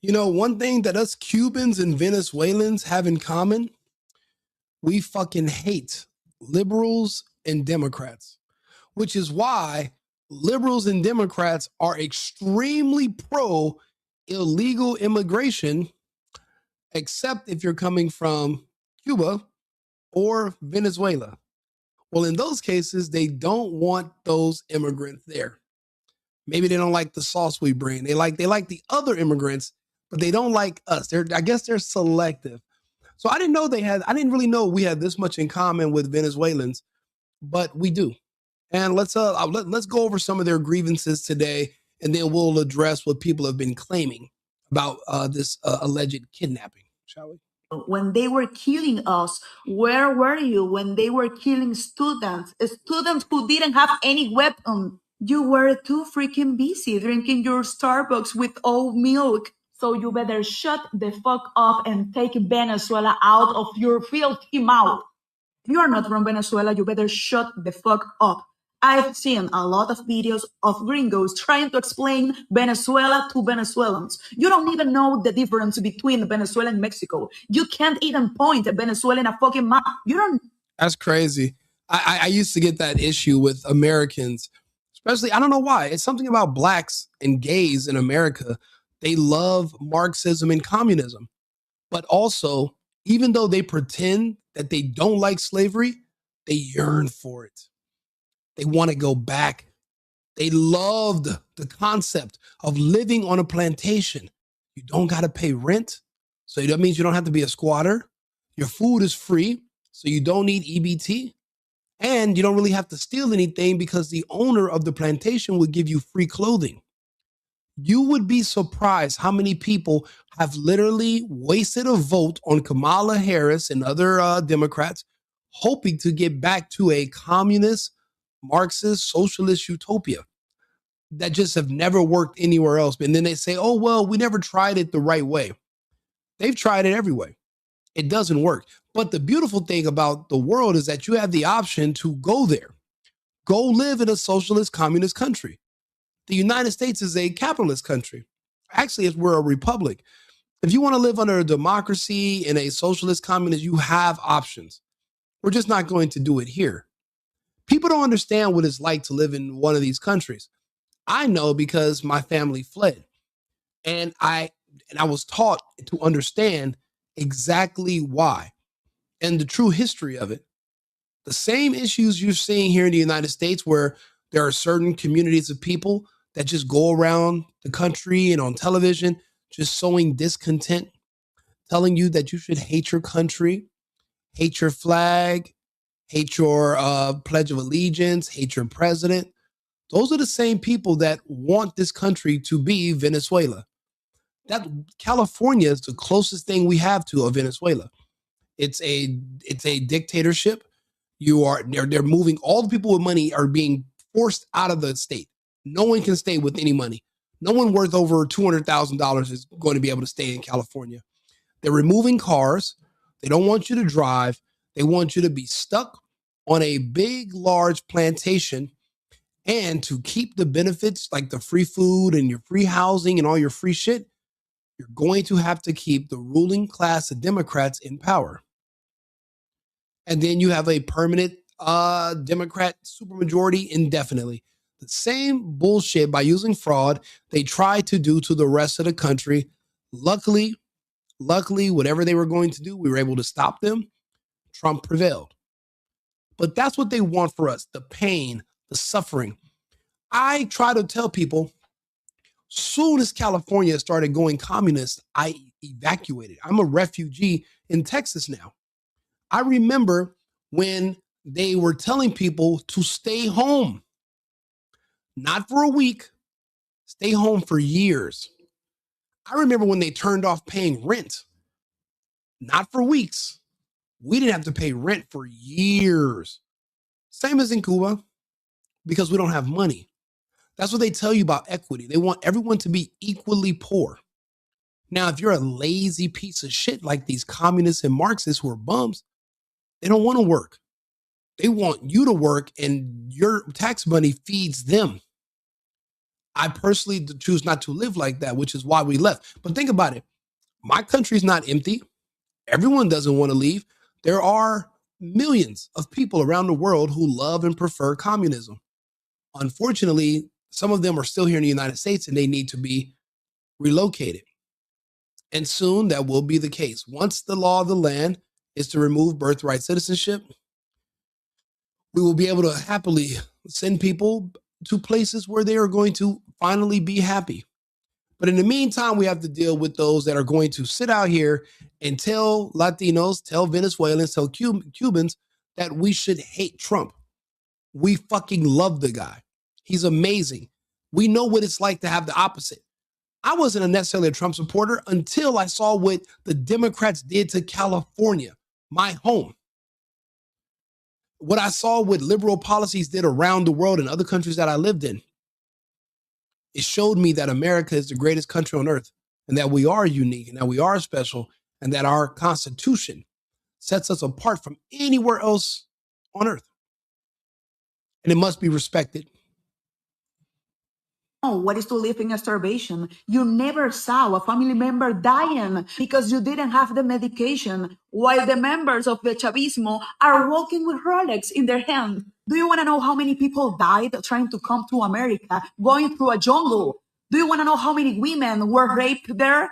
One thing that us Cubans and Venezuelans have in common, we fucking hate liberals and Democrats, which is why liberals and Democrats are extremely pro illegal immigration, except if you're coming from Cuba or Venezuela. Well, in those cases, they don't want those immigrants there. Maybe they don't like the sauce we bring. They like the other immigrants, but they don't like us. I guess they're selective. So I didn't really know we had this much in common with Venezuelans, but we do. And let's go over some of their grievances today, and then we'll address what people have been claiming about this alleged kidnapping, shall we? When they were killing us, where were you when they were killing students who didn't have any weapon? You were too freaking busy drinking your Starbucks with oat milk. So you better shut the fuck up and take Venezuela out of your filthy mouth. If you are not from Venezuela, you better shut the fuck up. I've seen a lot of videos of gringos trying to explain Venezuela to Venezuelans. You don't even know the difference between Venezuela and Mexico. You can't even point Venezuela in a fucking map. You don't. That's crazy. I used to get that issue with Americans, especially, I don't know why. It's something about blacks and gays in America. They love Marxism and communism. But also, even though they pretend that they don't like slavery, they yearn for it. They want to go back. They loved the concept of living on a plantation. You don't got to pay rent. So that means you don't have to be a squatter. Your food is free. So you don't need EBT. And you don't really have to steal anything because the owner of the plantation will give you free clothing. You would be surprised how many people have literally wasted a vote on Kamala Harris and other Democrats, hoping to get back to a communist, Marxist, socialist utopia that just have never worked anywhere else. And then they say, oh, well, we never tried it the right way. They've tried it every way. It doesn't work. But the beautiful thing about the world is that you have the option to go there. Go live in a socialist, communist country. The United States is a capitalist country. Actually, we're a republic. If you want to live under a democracy in a socialist communist, you have options. We're just not going to do it here. People don't understand what it's like to live in one of these countries. I know because my family fled. And I was taught to understand exactly why and the true history of it. The same issues you're seeing here in the United States, where there are certain communities of people that just go around the country and on television, just sowing discontent, telling you that you should hate your country, hate your flag, hate your Pledge of Allegiance, hate your president. Those are the same people that want this country to be Venezuela. That California is the closest thing we have to a Venezuela. It's a dictatorship. They're moving. All the people with money are being forced out of the state. No one can stay with any money. No one worth over $200,000 is going to be able to stay in California. They're removing cars. They don't want you to drive. They want you to be stuck on a big, large plantation. And to keep the benefits like the free food and your free housing and all your free shit, you're going to have to keep the ruling class of Democrats in power. And then you have a permanent Democrat supermajority indefinitely. The same bullshit by using fraud they tried to do to the rest of the country. Luckily, whatever they were going to do, we were able to stop them. Trump prevailed. But that's what they want for us, the pain, the suffering. I try to tell people, soon as California started going communist, I evacuated. I'm a refugee in Texas now. I remember when they were telling people to stay home, not for a week, stay home for years. I remember when they turned off paying rent, not for weeks. We didn't have to pay rent for years. Same as in Cuba, because we don't have money. That's what they tell you about equity. They want everyone to be equally poor. Now, if you're a lazy piece of shit like these communists and Marxists who are bums, they don't want to work. They want you to work and your tax money feeds them. I personally choose not to live like that, which is why we left. But think about it. My country's not empty. Everyone doesn't want to leave. There are millions of people around the world who love and prefer communism. Unfortunately, some of them are still here in the United States and they need to be relocated. And soon that will be the case. Once the law of the land is to remove birthright citizenship, we will be able to happily send people to places where they are going to finally be happy. But in the meantime, we have to deal with those that are going to sit out here and tell Latinos, tell Venezuelans, tell Cubans that we should hate Trump. We fucking love the guy. He's amazing. We know what it's like to have the opposite. I wasn't necessarily a Trump supporter until I saw what the Democrats did to California, my home. What I saw what liberal policies did around the world in other countries that I lived in. It showed me that America is the greatest country on earth and that we are unique and that we are special and that our Constitution sets us apart from anywhere else on earth. And it must be respected. What is to live in starvation? You never saw a family member dying because you didn't have the medication, while the members of the Chavismo are walking with Rolex in their hand. Do you want to know how many people died trying to come to America, going through a jungle? Do you want to know how many women were raped there?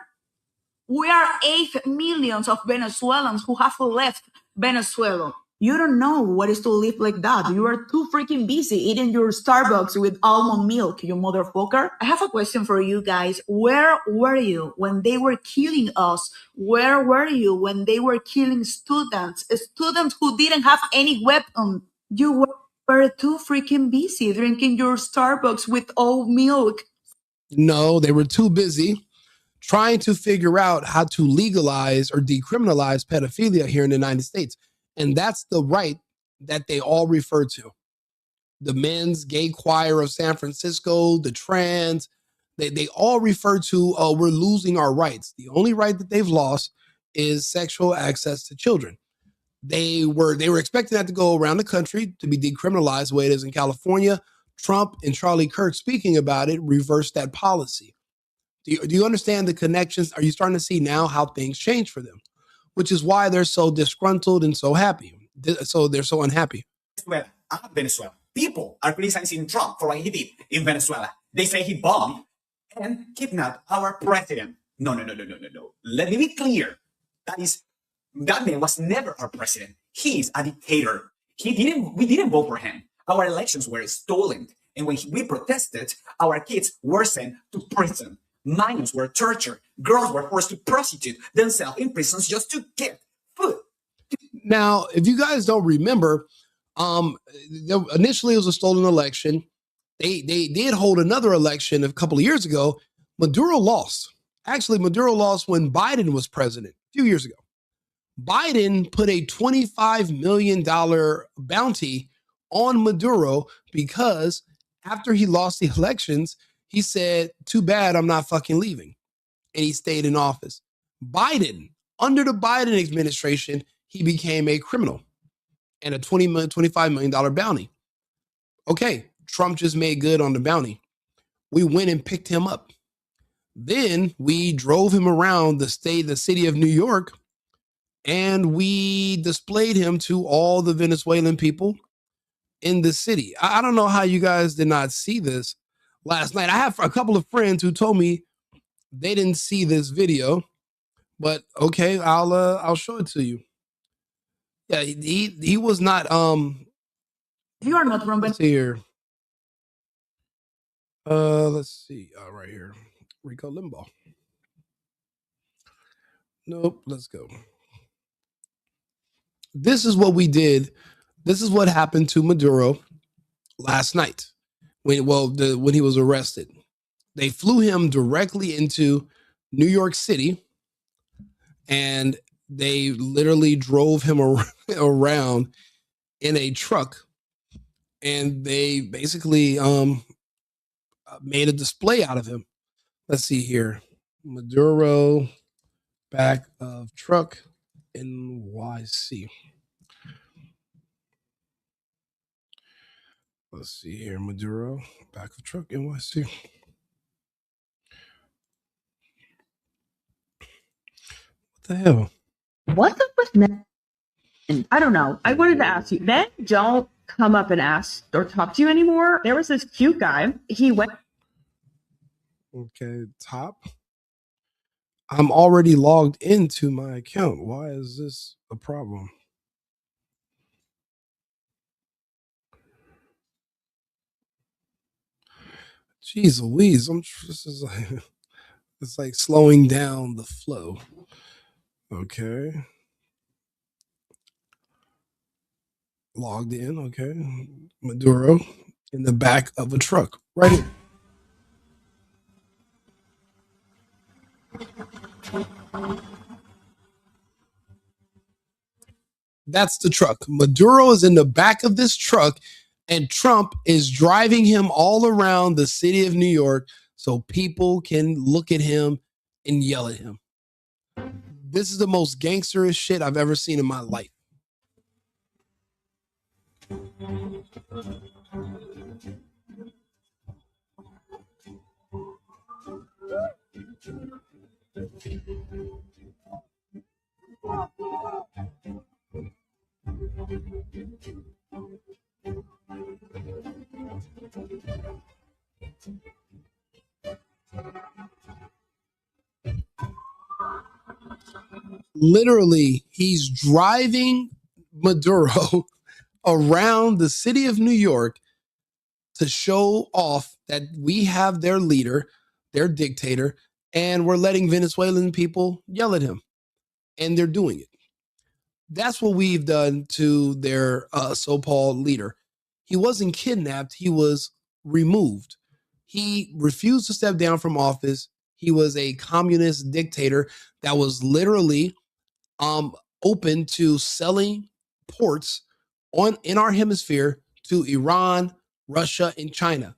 We are 8 millions of Venezuelans who have left Venezuela. You don't know what is to live like that. You are too freaking busy eating your Starbucks with almond milk, you motherfucker. I have a question for you guys. Where were you when they were killing us? Where were you when they were killing students? Students who didn't have any weapon. You were too freaking busy drinking your Starbucks with oat milk. No, they were too busy trying to figure out how to legalize or decriminalize pedophilia here in the United States. And that's the right that they all refer to. The men's gay choir of San Francisco, the trans, they all refer to, we're losing our rights. The only right that they've lost is sexual access to children. They were expecting that to go around the country to be decriminalized the way it is in California. Trump and Charlie Kirk speaking about it reversed that policy. Do you understand the connections? Are you starting to see now how things change for them? Which is why they're so disgruntled and so happy. So they're so unhappy. Venezuela. People are criticizing Trump for what he did in Venezuela. They say he bombed and kidnapped our president. No. Let me be clear. That man was never our president. He is a dictator. We didn't vote for him. Our elections were stolen. And when we protested, our kids were sent to prison. Minors were tortured. Girls were forced to prostitute themselves in prisons just to get food. Now, if you guys don't remember, initially it was a stolen election. They did hold another election a couple of years ago. Maduro lost. Actually, Maduro lost when Biden was president a few years ago. Biden put a $25 million bounty on Maduro because after he lost the elections, he said, too bad, I'm not fucking leaving. And he stayed in office. Biden, under the Biden administration, he became a criminal and a $25 million bounty. Okay, Trump just made good on the bounty. We went and picked him up. Then we drove him around the city of New York, and we displayed him to all the Venezuelan people in the city. I don't know how you guys did not see this last night. I have a couple of friends who told me they didn't see this video, but okay, I'll show it to you. Yeah, he was not. You are not from Let's see here. Let's see. Right here, Rico Limbaugh. Nope. Let's go. This is what we did. This is what happened to Maduro last night when he was arrested. They flew him directly into New York City, and they literally drove him around in a truck, and they basically made a display out of him. Let's see here. Maduro, back of truck, NYC. Let's see here. Maduro, back of truck, NYC. the hell? What's up with men? I don't know. I wanted to ask you, men don't come up and ask or talk to you anymore. There was this cute guy. He went. Okay, top. I'm already logged into my account. Why is this a problem? Jeez Louise, this is like, it's like slowing down the flow. Okay. Logged in, okay. Maduro in the back of a truck, right here. That's the truck. Maduro is in the back of this truck, and Trump is driving him all around the city of New York so people can look at him and yell at him. This is the most gangsterish shit I've ever seen in my life. Literally, he's driving Maduro around the city of New York to show off that we have their leader, their dictator, and we're letting Venezuelan people yell at him. And they're doing it. That's what we've done to their so-called leader. He wasn't kidnapped. He was removed. He refused to step down from office. He was a communist dictator that was literally open to selling ports in our hemisphere to Iran, Russia, and China.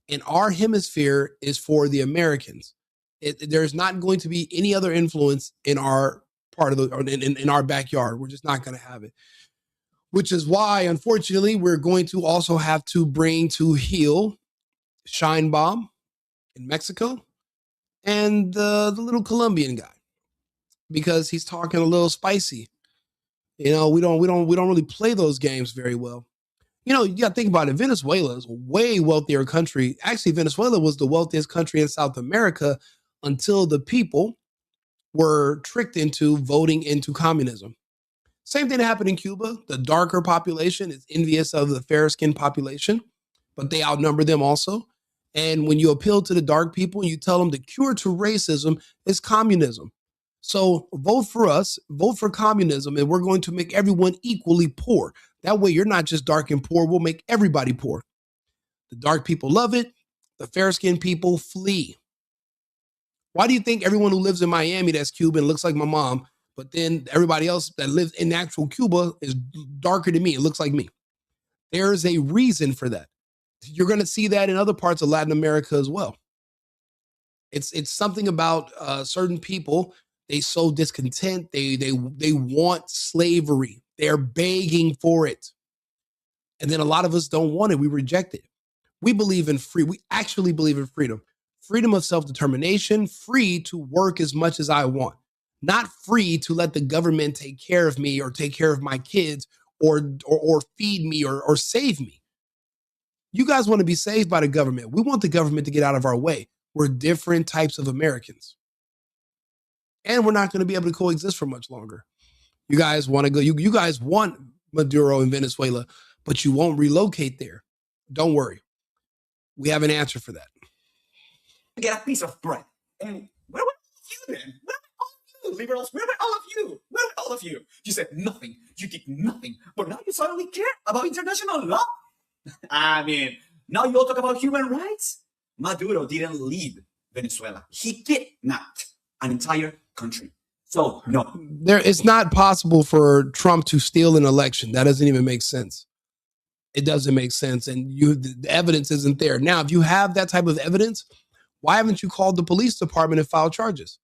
And our hemisphere is for the Americans. There's not going to be any other influence in our part of in our backyard. We're just not going to have it. Which is why, unfortunately, we're going to also have to bring to heel Sheinbaum in Mexico and the little Colombian guy, because he's talking a little spicy. You know, we don't really play those games very well. You know, you got to think about it. Venezuela is a way wealthier country. Actually, Venezuela was the wealthiest country in South America until the people were tricked into voting into communism. Same thing that happened in Cuba. The darker population is envious of the fair-skinned population, but they outnumber them also. And when you appeal to the dark people and you tell them the cure to racism is communism. So vote for us, vote for communism, and we're going to make everyone equally poor. That way you're not just dark and poor, we'll make everybody poor. The dark people love it. The fair-skinned people flee. Why do you think everyone who lives in Miami that's Cuban looks like my mom, but then everybody else that lives in actual Cuba is darker than me? It looks like me. There is a reason for that. You're going to see that in other parts of Latin America as well. It's something about certain people. They sow discontent. They want slavery. They're begging for it. And then a lot of us don't want it. We reject it. We believe in free. We actually believe in freedom. Freedom of self-determination, free to work as much as I want. Not free to let the government take care of me or take care of my kids or feed me or save me. You guys want to be saved by the government. We want the government to get out of our way. We're different types of Americans. And we're not going to be able to coexist for much longer. You guys want to go, you guys want Maduro in Venezuela, but you won't relocate there. Don't worry. We have an answer for that. Get a piece of bread. And where were you then? Where were all of you, liberals? Where were all of you? Where were all of you? You said nothing. You did nothing. But now you suddenly care about international law? I mean, now you all talk about human rights? Maduro didn't lead Venezuela. He kidnapped an entire country. So, no. It's not possible for Trump to steal an election. That doesn't even make sense. It doesn't make sense. And the evidence isn't there. Now, if you have that type of evidence, why haven't you called the police department and filed charges?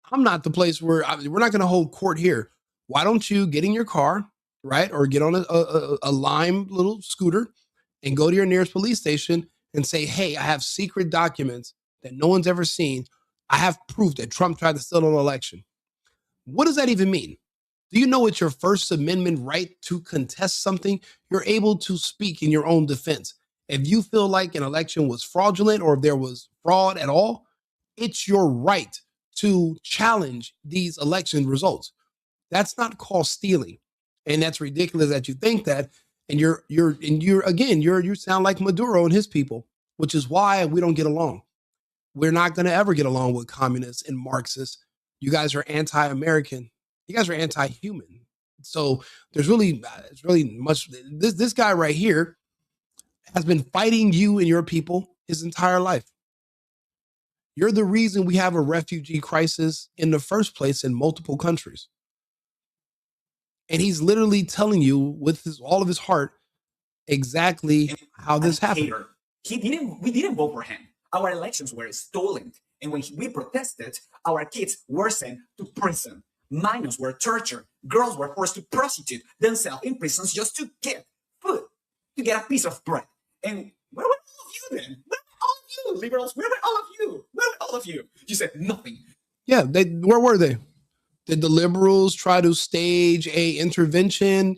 I'm not the place where we're not going to hold court here. Why don't you get in your car, right? Or get on a lime little scooter and go to your nearest police station and say, hey, I have secret documents that no one's ever seen. I have proof that Trump tried to steal an election. What does that even mean? Do you know it's your First Amendment right to contest something? You're able to speak in your own defense. If you feel like an election was fraudulent or if there was fraud at all, it's your right to challenge these election results. That's not called stealing. And that's ridiculous that you think that. And you sound like Maduro and his people, which is why we don't get along. We're not going to ever get along with communists and Marxists. You guys are anti-American. You guys are anti-human. So it's really much. This guy right here has been fighting you and your people his entire life. You're the reason we have a refugee crisis in the first place in multiple countries. And he's literally telling you with all of his heart exactly how this happened. We didn't vote for him. Our elections were stolen. And when we protested, our kids were sent to prison. Minors were tortured. Girls were forced to prostitute themselves in prisons just to get food, to get a piece of bread. And where were all of you then? Where were all of you, liberals? Where were all of you? Where were all of you? You said nothing. Yeah, where were they? Did the liberals try to stage a intervention?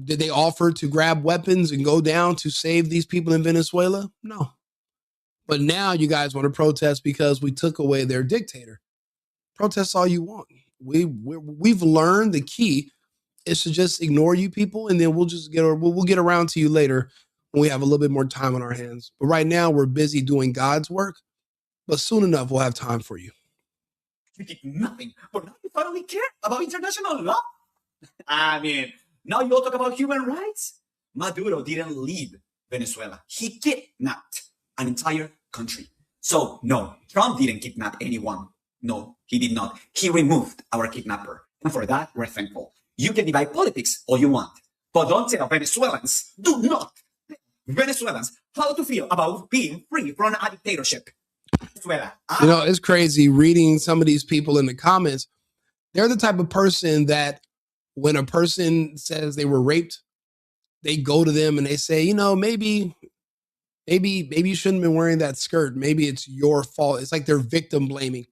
Did they offer to grab weapons and go down to save these people in Venezuela? No. But now you guys want to protest because we took away their dictator. Protest all you want. We've learned the key is to just ignore you people, and then we'll get around to you later when we have a little bit more time on our hands. But right now we're busy doing God's work. But soon enough we'll have time for you. You did nothing, but now you finally care about international law. I mean, now you all talk about human rights. Maduro didn't leave Venezuela. He kidnapped an entire country. So no, Trump didn't kidnap anyone. No, he did not. He removed our kidnapper. And for that, we're thankful. You can divide politics all you want, but don't tell Venezuelans, do not tell Venezuelans how to feel about being free from a dictatorship. Venezuela. You know, it's crazy reading some of these people in the comments. They're the type of person that when a person says they were raped, they go to them and they say, you know, maybe you shouldn't have been wearing that skirt. Maybe it's your fault. It's like they're victim blaming.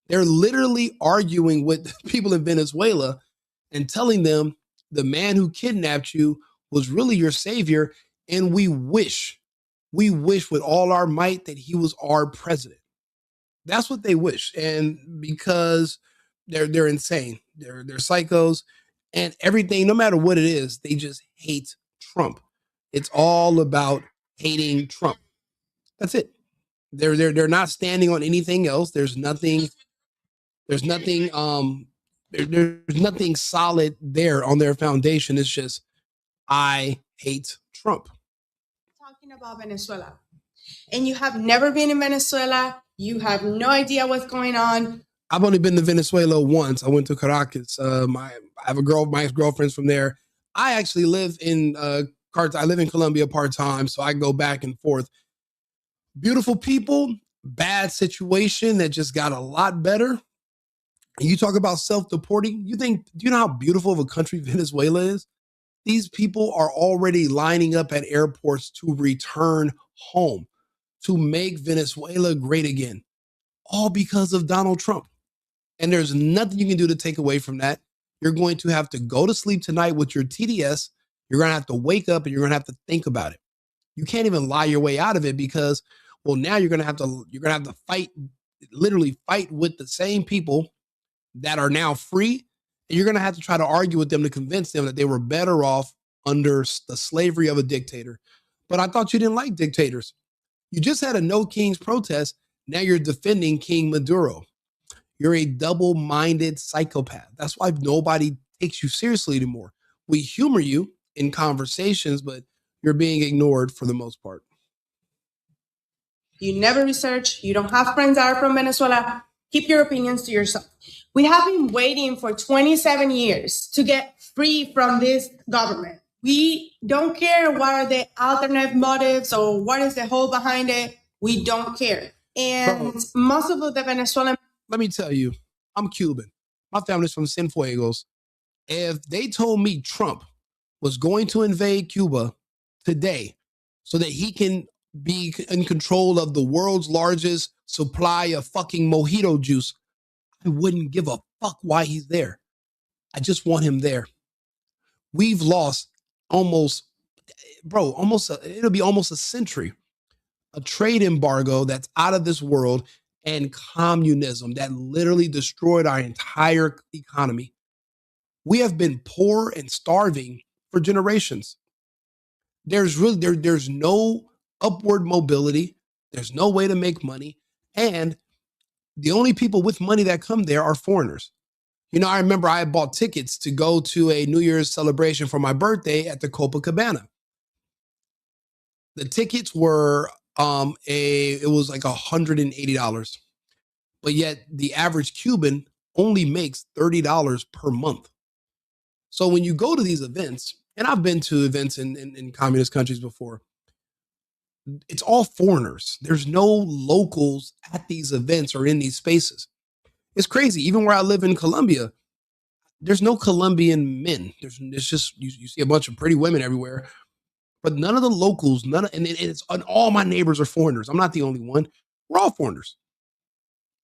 They're literally arguing with people in Venezuela and telling them the man who kidnapped you was really your savior. And we wish with all our might that he was our president. That's what they wish. And because they're insane, they're psychos and everything, no matter what it is, they just hate Trump. It's all about hating Trump. That's it. They're not standing on anything else. There's nothing solid there on their foundation. It's just, I hate Trump. Talking about Venezuela, and you have never been in Venezuela. You have no idea what's going on. I've only been to Venezuela once. I went to Caracas. I have my ex-girlfriend's from there. I actually live in I live in Colombia part-time, so I go back and forth. Beautiful people, bad situation that just got a lot better. And you talk about self-deporting. Do you know how beautiful of a country Venezuela is? These people are already lining up at airports to return home, to make Venezuela great again, all because of Donald Trump. And there's nothing you can do to take away from that. You're going to have to go to sleep tonight with your TDS. You're going to have to wake up and you're going to have to think about it. You can't even lie your way out of it because, well, now you're going to have to literally fight with the same people that are now free. And you're going to have to try to argue with them to convince them that they were better off under the slavery of a dictator. But I thought you didn't like dictators. You just had a No Kings protest. Now you're defending King Maduro. You're a double-minded psychopath. That's why nobody takes you seriously anymore. We humor you in conversations, but you're being ignored for the most part. You never research. You don't have friends that are from Venezuela. Keep your opinions to yourself. We have been waiting for 27 years to get free from this government. We don't care what are the alternate motives or what is the whole behind it. We don't care. And most of the Venezuelan... Let me tell you, I'm Cuban. My family's from Cienfuegos. If they told me Trump was going to invade Cuba today so that he can be in control of the world's largest supply of fucking mojito juice, I wouldn't give a fuck why he's there. I just want him there. We've lost it'll be almost a century, a trade embargo that's out of this world, and communism that literally destroyed our entire economy. We have been poor and starving for generations. There's no upward mobility. There's no way to make money. And the only people with money that come there are foreigners. I remember I bought tickets to go to a New Year's celebration for my birthday at the Copacabana. The tickets were it was like $180. But yet the average Cuban only makes $30 per month. So when you go to these events, and I've been to events in communist countries before, it's all foreigners. There's no locals at these events or in these spaces. It's crazy. Even where I live in Colombia, there's no Colombian men. It's just, you see a bunch of pretty women everywhere, but none of the locals, and all my neighbors are foreigners. I'm not the only one. We're all foreigners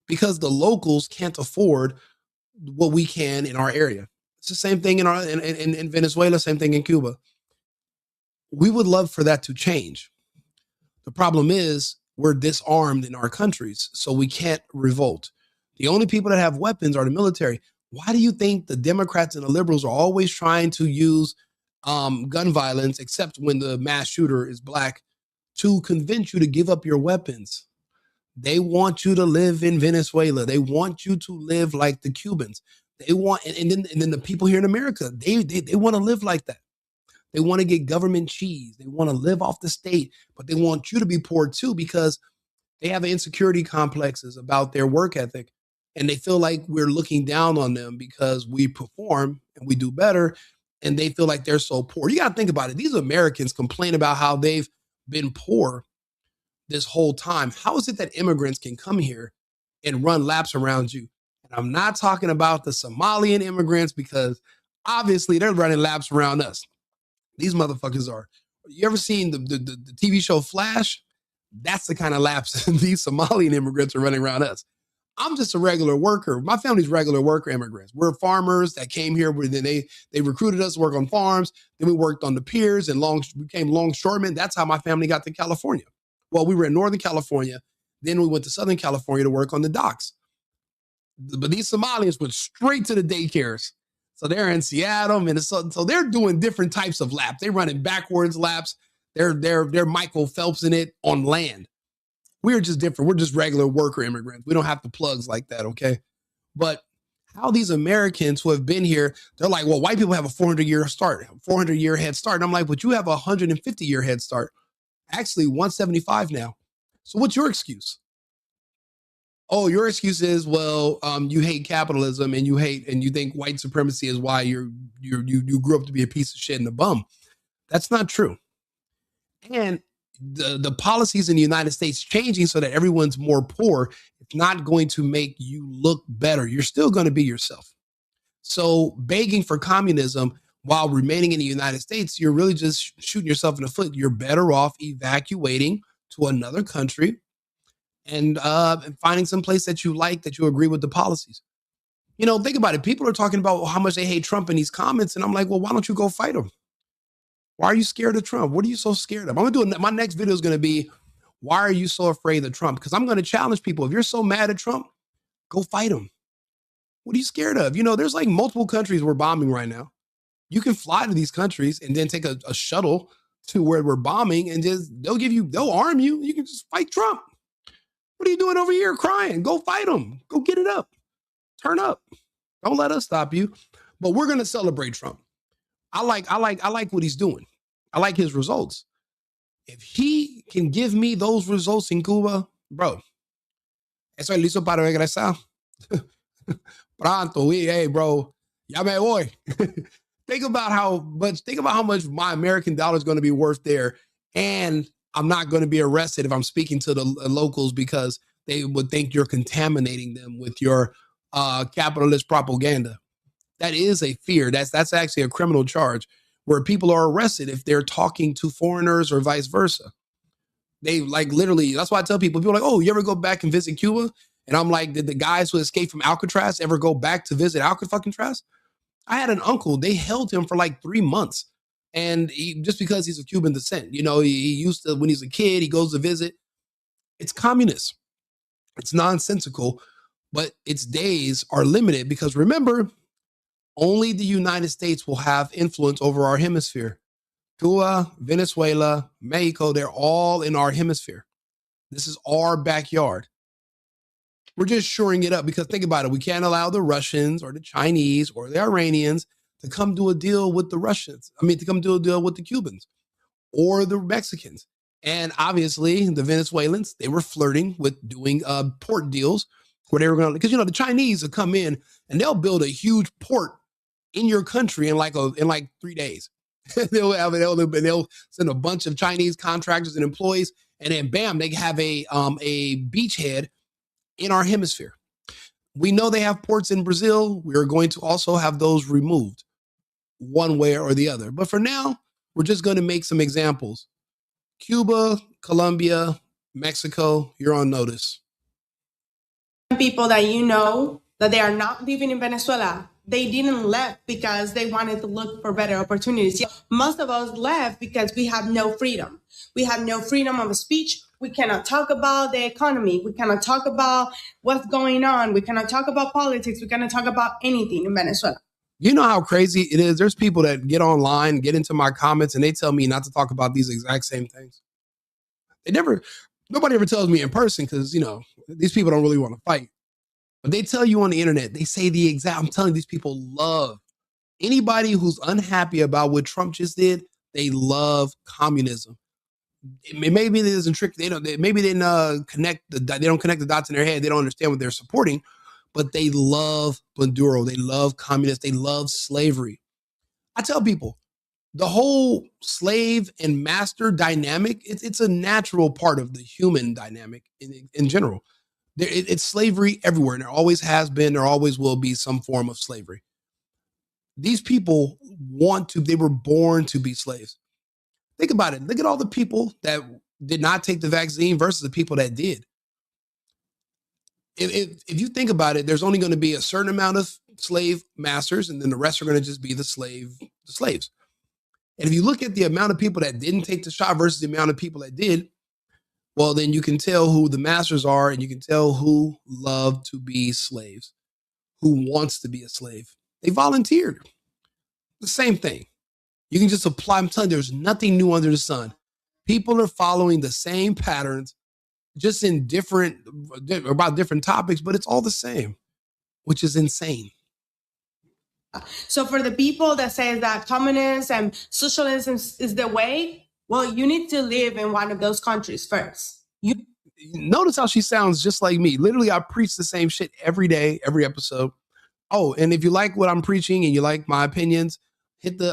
because the locals can't afford what we can in our area. It's the same thing in Venezuela, same thing in Cuba. We would love for that to change. The problem is we're disarmed in our countries, so we can't revolt. The only people that have weapons are the military. Why do you think the Democrats and the liberals are always trying to use gun violence, except when the mass shooter is black, to convince you to give up your weapons? They want you to live in Venezuela. They want you to live like the Cubans. They want, and then the people here in America, they want to live like that. They want to get government cheese. They want to live off the state, but they want you to be poor too because they have insecurity complexes about their work ethic. And they feel like we're looking down on them because we perform and we do better. And they feel like they're so poor. You got to think about it. These Americans complain about how they've been poor this whole time. How is it that immigrants can come here and run laps around you? And I'm not talking about the Somalian immigrants because obviously they're running laps around us. These motherfuckers are. You ever seen the TV show Flash? That's the kind of laps these Somalian immigrants are running around us. I'm just a regular worker. My family's regular worker immigrants. We're farmers that came here. Then they recruited us to work on farms. Then we worked on the piers and became longshoremen. That's how my family got to California. Well, we were in Northern California. Then we went to Southern California to work on the docks. But these Somalians went straight to the daycares. So they're in Seattle, Minnesota. So they're doing different types of laps. They're running backwards laps. They're Michael Phelps in it on land. We're just different. We're just regular worker immigrants. We don't have the plugs like that, okay? But how these Americans who have been here, they're like, well, white people have a 400-year head start. And I'm like, but you have a 150-year head start. Actually, 175 now. So what's your excuse? Oh, your excuse is, well, you hate capitalism and you think white supremacy is why you grew up to be a piece of shit and a bum. That's not true. And the policies in the United States changing so that everyone's more poor, it's not going to make you look better. You're still going to be yourself. So begging for communism while remaining in the United States, you're really just shooting yourself in the foot. You're better off evacuating to another country and finding some place that you like, that you agree with the policies. Think about it. People are talking about how much they hate Trump in these comments. And I'm like, well, why don't you go fight him? Why are you scared of Trump? What are you so scared of? My next video is going to be, why are you so afraid of Trump? Because I'm going to challenge people. If you're so mad at Trump, go fight him. What are you scared of? There's like multiple countries we're bombing right now. You can fly to these countries and then take a shuttle to where we're bombing and they'll arm you. You can just fight Trump. What are you doing over here crying? Go fight him. Go get it up. Turn up. Don't let us stop you. But we're going to celebrate Trump. I like what he's doing. I like his results. If he can give me those results in Cuba, bro, estoy listo para regresar. Pronto, hey, bro, ya me voy. Think about how much my American dollar is going to be worth there. And I'm not going to be arrested if I'm speaking to the locals because they would think you're contaminating them with your capitalist propaganda. That is a fear. That's actually a criminal charge where people are arrested if they're talking to foreigners or vice versa. They literally, that's why I tell people are like, oh, you ever go back and visit Cuba? And I'm like, did the guys who escaped from Alcatraz ever go back to visit Alcatraz? I had an uncle, they held him for like 3 months. And just because he's of Cuban descent, he used to, when he's a kid, he goes to visit. It's communist. It's nonsensical, but its days are limited because remember, only the United States will have influence over our hemisphere. Cuba, Venezuela, Mexico, they're all in our hemisphere. This is our backyard. We're just shoring it up because think about it. We can't allow the Russians or the Chinese or the Iranians to come do a deal with the Russians. To come do a deal with the Cubans or the Mexicans. And obviously the Venezuelans, they were flirting with doing port deals where they were going to, because, the Chinese will come in and they'll build a huge port in your country in like 3 days. they'll send a bunch of Chinese contractors and employees, and then bam, they have a beachhead in our hemisphere. We know they have ports in Brazil. We are going to also have those removed one way or the other. But for now, we're just going to make some examples. Cuba, Colombia, Mexico, you're on notice. People that that they are not living in Venezuela, they didn't left because they wanted to look for better opportunities. Most of us left because we have no freedom. We have no freedom of speech. We cannot talk about the economy. We cannot talk about what's going on. We cannot talk about politics. We cannot talk about anything in Venezuela. You know how crazy it is? There's people that get online, get into my comments, and they tell me not to talk about these exact same things. Nobody ever tells me in person because, these people don't really want to fight. But they tell you on the internet, they say I'm telling you, these people love anybody who's unhappy about what Trump just did. They love communism. Maybe it isn't tricky. Maybe they don't connect the dots in their head. They don't understand what they're supporting, but they love Maduro. They love communists. They love slavery. I tell people the whole slave and master dynamic, it's a natural part of the human dynamic in general. It's slavery everywhere, and there always has been, there always will be some form of slavery. These people they were born to be slaves. Think about it. Look at all the people that did not take the vaccine versus the people that did. If you think about it, there's only going to be a certain amount of slave masters, and then the rest are going to just be the slaves. And if you look at the amount of people that didn't take the shot versus the amount of people that did, well, then you can tell who the masters are, and you can tell who love to be slaves, who wants to be a slave. They volunteered. The same thing. You can just apply. I'm telling you, there's nothing new under the sun. People are following the same patterns, just in about different topics, but it's all the same, which is insane. So for the people that say that communism and socialism is the way, well, you need to live in one of those countries first. Notice how she sounds just like me. Literally, I preach the same shit every day, every episode. Oh, and if you like what I'm preaching and you like my opinions, hit the,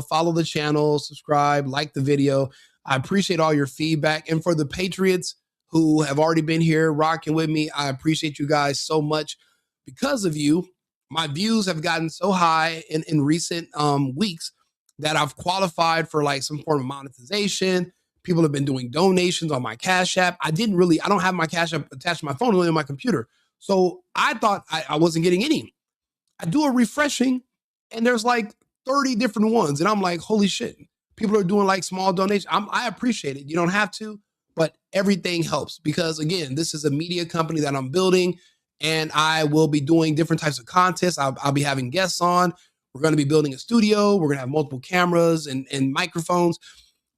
follow the channel, subscribe, like the video. I appreciate all your feedback. And for the Patriots who have already been here rocking with me, I appreciate you guys so much. Because of you, my views have gotten so high in recent weeks that I've qualified for like some form of monetization. People have been doing donations on my Cash App. I don't have my Cash App attached to my phone, only on my computer. So I thought I wasn't getting any. I do a refreshing and there's like 30 different ones. And I'm like, holy shit. People are doing like small donations. I appreciate it. You don't have to, but everything helps because again, this is a media company that I'm building and I will be doing different types of contests. I'll be having guests on. We're going to be building a studio. We're going to have multiple cameras and microphones,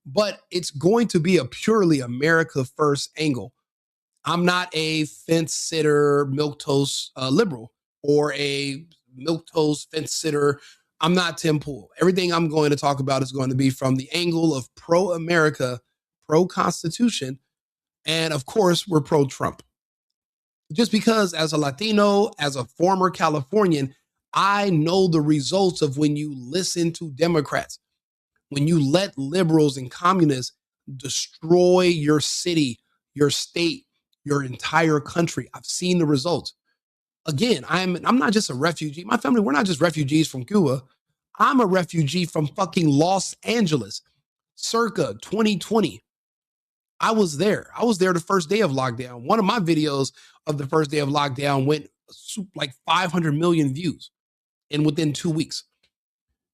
but it's going to be a purely America first angle. I'm not a fence sitter, milquetoast liberal or a milquetoast fence sitter. I'm not Tim Pool. Everything I'm going to talk about is going to be from the angle of pro-America, pro-Constitution, and of course, we're pro-Trump. Just because as a Latino, as a former Californian, I know the results of when you listen to Democrats, when you let liberals and communists destroy your city, your state, your entire country. I've seen the results. Again, I'm not just a refugee. My family, we're not just refugees from Cuba. I'm a refugee from fucking Los Angeles, circa 2020. I was there. I was there the first day of lockdown. One of my videos of the first day of lockdown went like 500 million views. and within 2 weeks.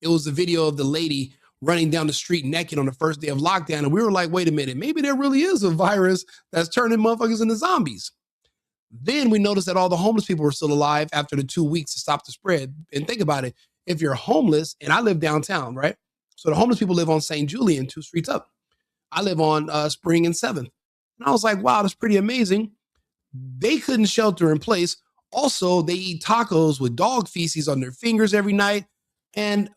It was the video of the lady running down the street naked on the first day of lockdown. And we were like, wait a minute, maybe there really is a virus that's turning motherfuckers into zombies. Then we noticed that all the homeless people were still alive after the 2 weeks to stop the spread. And think about it. If you're homeless, and I live downtown, right? So the homeless people live on St. Julian, 2 streets up. I live on Spring and 7th. And I was like, wow, that's pretty amazing. They couldn't shelter in place. Also, they eat tacos with dog feces on their fingers every night. And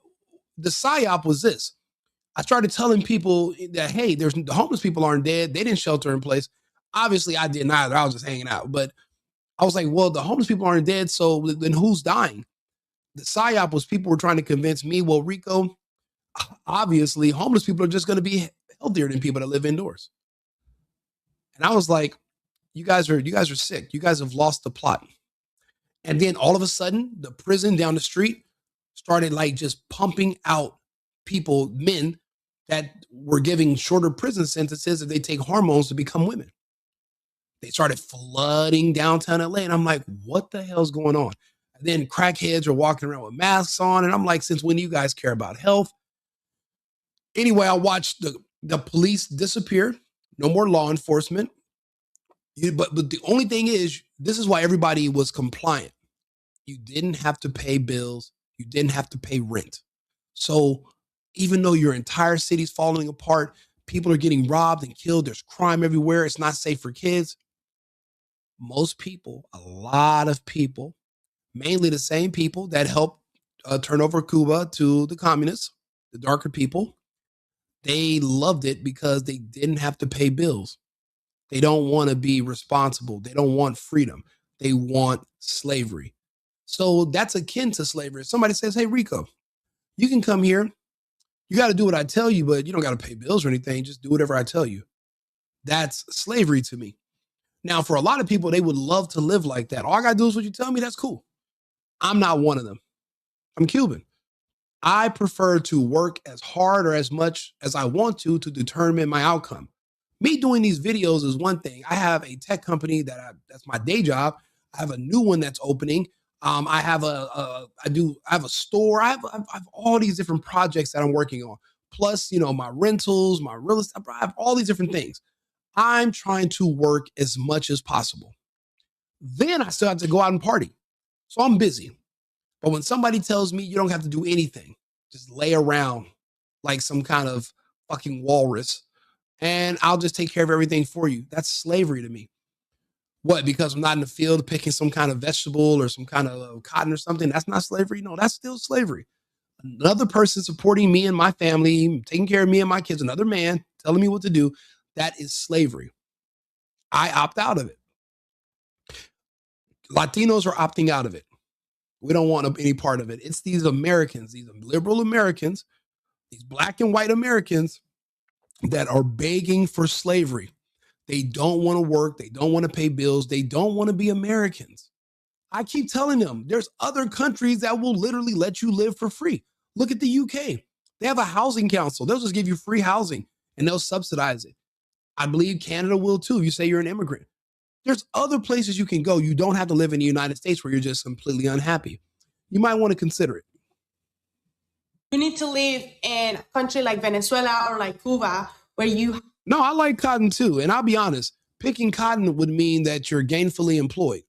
the psyop was this. I started telling people that, hey, the homeless people aren't dead. They didn't shelter in place. Obviously, I didn't either. I was just hanging out. But I was like, well, the homeless people aren't dead. So then who's dying? The psyop was people were trying to convince me, well, Rico, obviously, homeless people are just going to be healthier than people that live indoors. And I was like, you guys are sick. You guys have lost the plot. And then all of a sudden, the prison down the street started like just pumping out people, men that were giving shorter prison sentences if they take hormones to become women. They started flooding downtown LA. And I'm like, what the hell's going on? And then crackheads are walking around with masks on. And I'm like, since when do you guys care about health? Anyway, I watched the police disappear. No more law enforcement. But the only thing is, this is why everybody was compliant. You didn't have to pay bills. You didn't have to pay rent. So even though your entire city's falling apart, people are getting robbed and killed, there's crime everywhere, it's not safe for kids. Most people, a lot of people, mainly the same people that helped turn over Cuba to the communists, the darker people, they loved it because they didn't have to pay bills. They don't want to be responsible. They don't want freedom. They want slavery. So that's akin to slavery. If somebody says, hey, Rico, you can come here. You got to do what I tell you, but you don't got to pay bills or anything. Just do whatever I tell you. That's slavery to me. Now, for a lot of people, they would love to live like that. All I got to do is what you tell me. That's cool. I'm not one of them. I'm Cuban. I prefer to work as hard or as much as I want to determine my outcome. Me doing these videos is one thing. I have a tech company that's my day job. I have a new one that's opening. I have a store. I have all these different projects that I'm working on. Plus, my rentals, my real estate. I have all these different things. I'm trying to work as much as possible. Then I still have to go out and party. So I'm busy. But when somebody tells me you don't have to do anything, just lay around like some kind of fucking walrus, and I'll just take care of everything for you. That's slavery to me. What, because I'm not in the field picking some kind of vegetable or some kind of cotton or something? That's not slavery? No, that's still slavery. Another person supporting me and my family, taking care of me and my kids, another man telling me what to do, that is slavery. I opt out of it. Latinos are opting out of it. We don't want any part of it. It's these Americans, these liberal Americans, these black and white Americans that are begging for slavery. They don't want to work. They don't want to pay bills. They don't want to be Americans. I keep telling them there's other countries that will literally let you live for free. Look at the UK. They have a housing council. They'll just give you free housing and they'll subsidize it. I believe Canada will too. If you say you're an immigrant. There's other places you can go. You don't have to live in the United States where you're just completely unhappy. You might want to consider it. You need to live in a country like Venezuela or like Cuba where you... No, I like cotton too. And I'll be honest, picking cotton would mean that you're gainfully employed.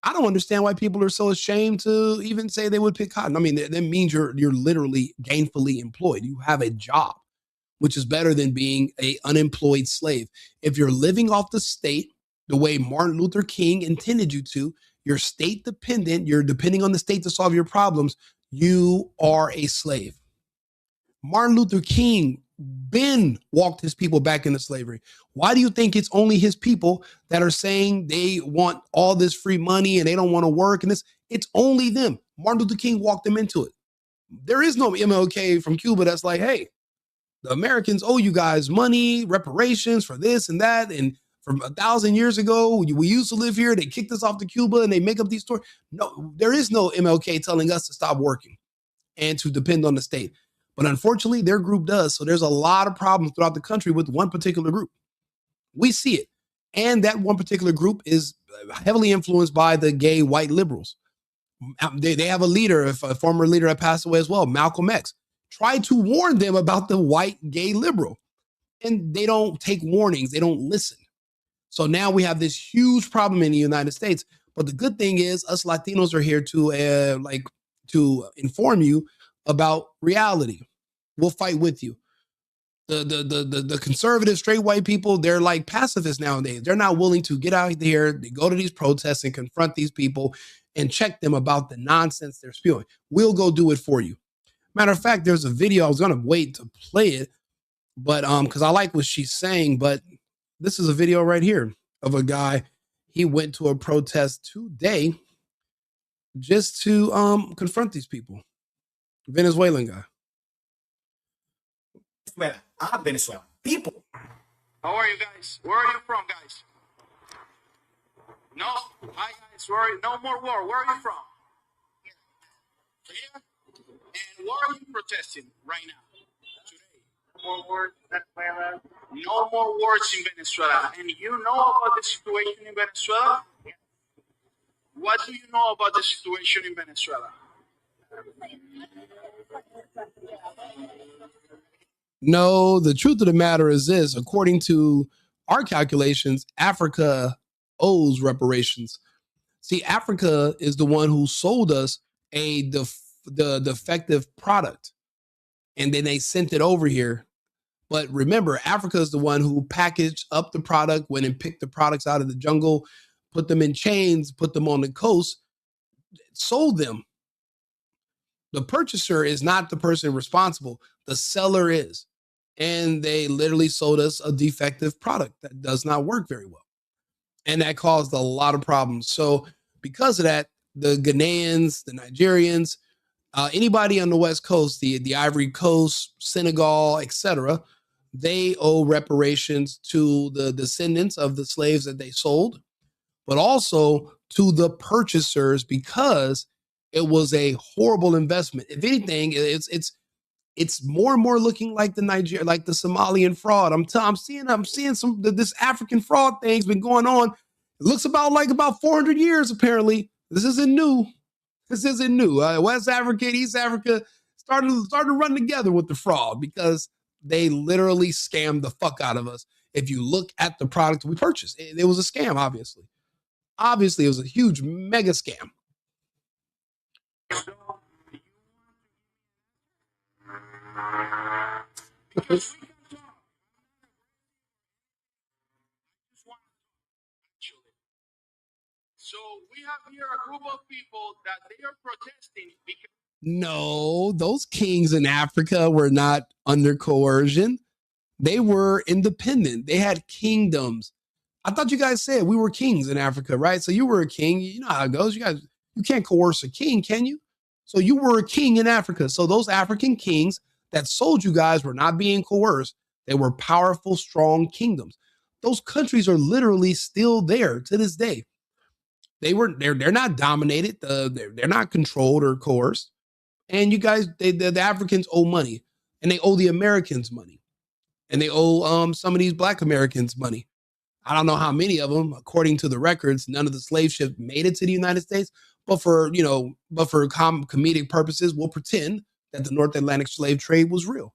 I don't understand why people are so ashamed to even say they would pick cotton. I mean, that means you're literally gainfully employed. You have a job, which is better than being an unemployed slave. If you're living off the state the way Martin Luther King intended you to, you're state dependent, you're depending on the state to solve your problems, you are a slave. Martin Luther King walked his people back into slavery. Why do you think it's only his people that are saying they want all this free money and they don't want to work? And it's only them. Martin Luther King walked them into it. There is no MLK from Cuba that's like, hey, the Americans owe you guys money, reparations for this and that. And from 1,000 years ago, we used to live here. They kicked us off to Cuba and they make up these stories. No, there is no MLK telling us to stop working and to depend on the state. But unfortunately, their group does. So there's a lot of problems throughout the country with one particular group. We see it. And that one particular group is heavily influenced by the gay white liberals. They have a leader, a former leader that passed away as well, Malcolm X, tried to warn them about the white gay liberal. And they don't take warnings. They don't listen. So now we have this huge problem in the United States. But the good thing is us Latinos are here to inform you about reality. We'll fight with you. The conservative straight white people, they're like pacifists nowadays. They're not willing to get out there. They go to these protests and confront these people and check them about the nonsense they're spewing. We'll go do it for you. Matter of fact, there's a video. I was going to wait to play it, but because I like what she's saying, but this is a video right here of a guy. He went to a protest today just to confront these people. Venezuelan guy. Venezuela. People. How are you guys? Where are you from, guys? No? Hi, guys. No more war. Where are you from? Here? And what are you protesting right now? Today? More wars in Venezuela. No more wars in Venezuela. And you know about the situation in Venezuela? What do you know about the situation in Venezuela? No, the truth of the matter is this. According to our calculations, Africa owes reparations. See, Africa is the one who sold us the defective product, and then they sent it over here. But remember, Africa is the one who packaged up the product, went and picked the products out of the jungle, put them in chains, put them on the coast, sold them. The purchaser is not the person responsible. The seller is. And they literally sold us a defective product that does not work very well. And that caused a lot of problems. So because of that, the Ghanaians, the Nigerians, anybody on the West Coast, the Ivory Coast, Senegal, etc., they owe reparations to the descendants of the slaves that they sold, but also to the purchasers because it was a horrible investment. If anything, it's more and more looking like the Somalian fraud. I'm seeing some this African fraud thing's been going on. It looks about 400 years apparently. This isn't new. West Africa and East Africa started to run together with the fraud because they literally scammed the fuck out of us. If you look at the product we purchased, it was a scam. Obviously, it was a huge mega scam. So we have here a group of people that they are protesting because no, those kings in Africa were not under coercion. They were independent. They had kingdoms. I thought you guys said we were kings in Africa, right? So you were a king. You know how it goes. You can't coerce a king, can you? So you were a king in Africa. So those African kings that sold you guys were not being coerced. They were powerful, strong kingdoms. Those countries are literally still there to this day. They're not dominated. They're not controlled or coerced. And you guys, the Africans owe money, and they owe the Americans money, and they owe some of these Black Americans money. I don't know how many of them, according to the records, none of the slave ships made it to the United States. But for comedic purposes, we'll pretend that the North Atlantic slave trade was real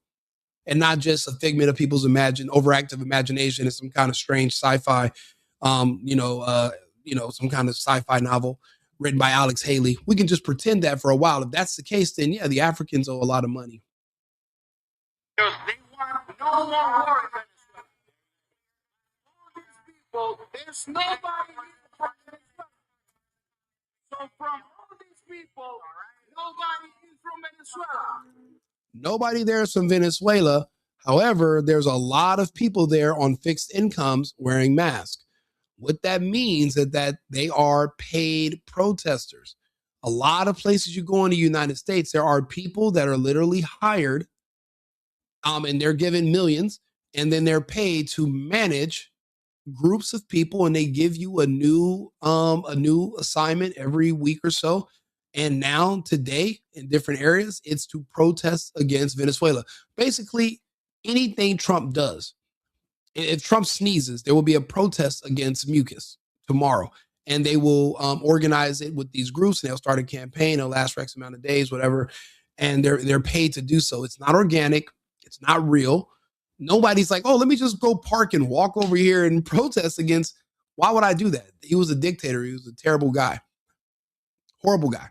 and not just a figment of people's overactive imagination and some kind of strange sci-fi, some kind of sci-fi novel written by Alex Haley. We can just pretend that for a while. If that's the case, then yeah, the Africans owe a lot of money. because they want no more war in Venezuela. All these people, there's nobody from Venezuela. So from all these people, nobody is from Venezuela. Nobody there is from Venezuela. However, there's a lot of people there on fixed incomes wearing masks. What that means is that they are paid protesters. A lot of places you go in the United States, there are people that are literally hired, and they're given millions, and then they're paid to manage groups of people, and they give you a new assignment every week or so. And now today in different areas, it's to protest against Venezuela. Basically, anything Trump does. If Trump sneezes, there will be a protest against mucus tomorrow. and they will organize it with these groups, and they'll start a campaign. It'll last for X amount of days, whatever, and they're paid to do so. It's not organic. It's not real. Nobody's like, oh, let me just go park and walk over here and protest against. Why would I do that? He was a dictator. He was a terrible guy. Horrible guy.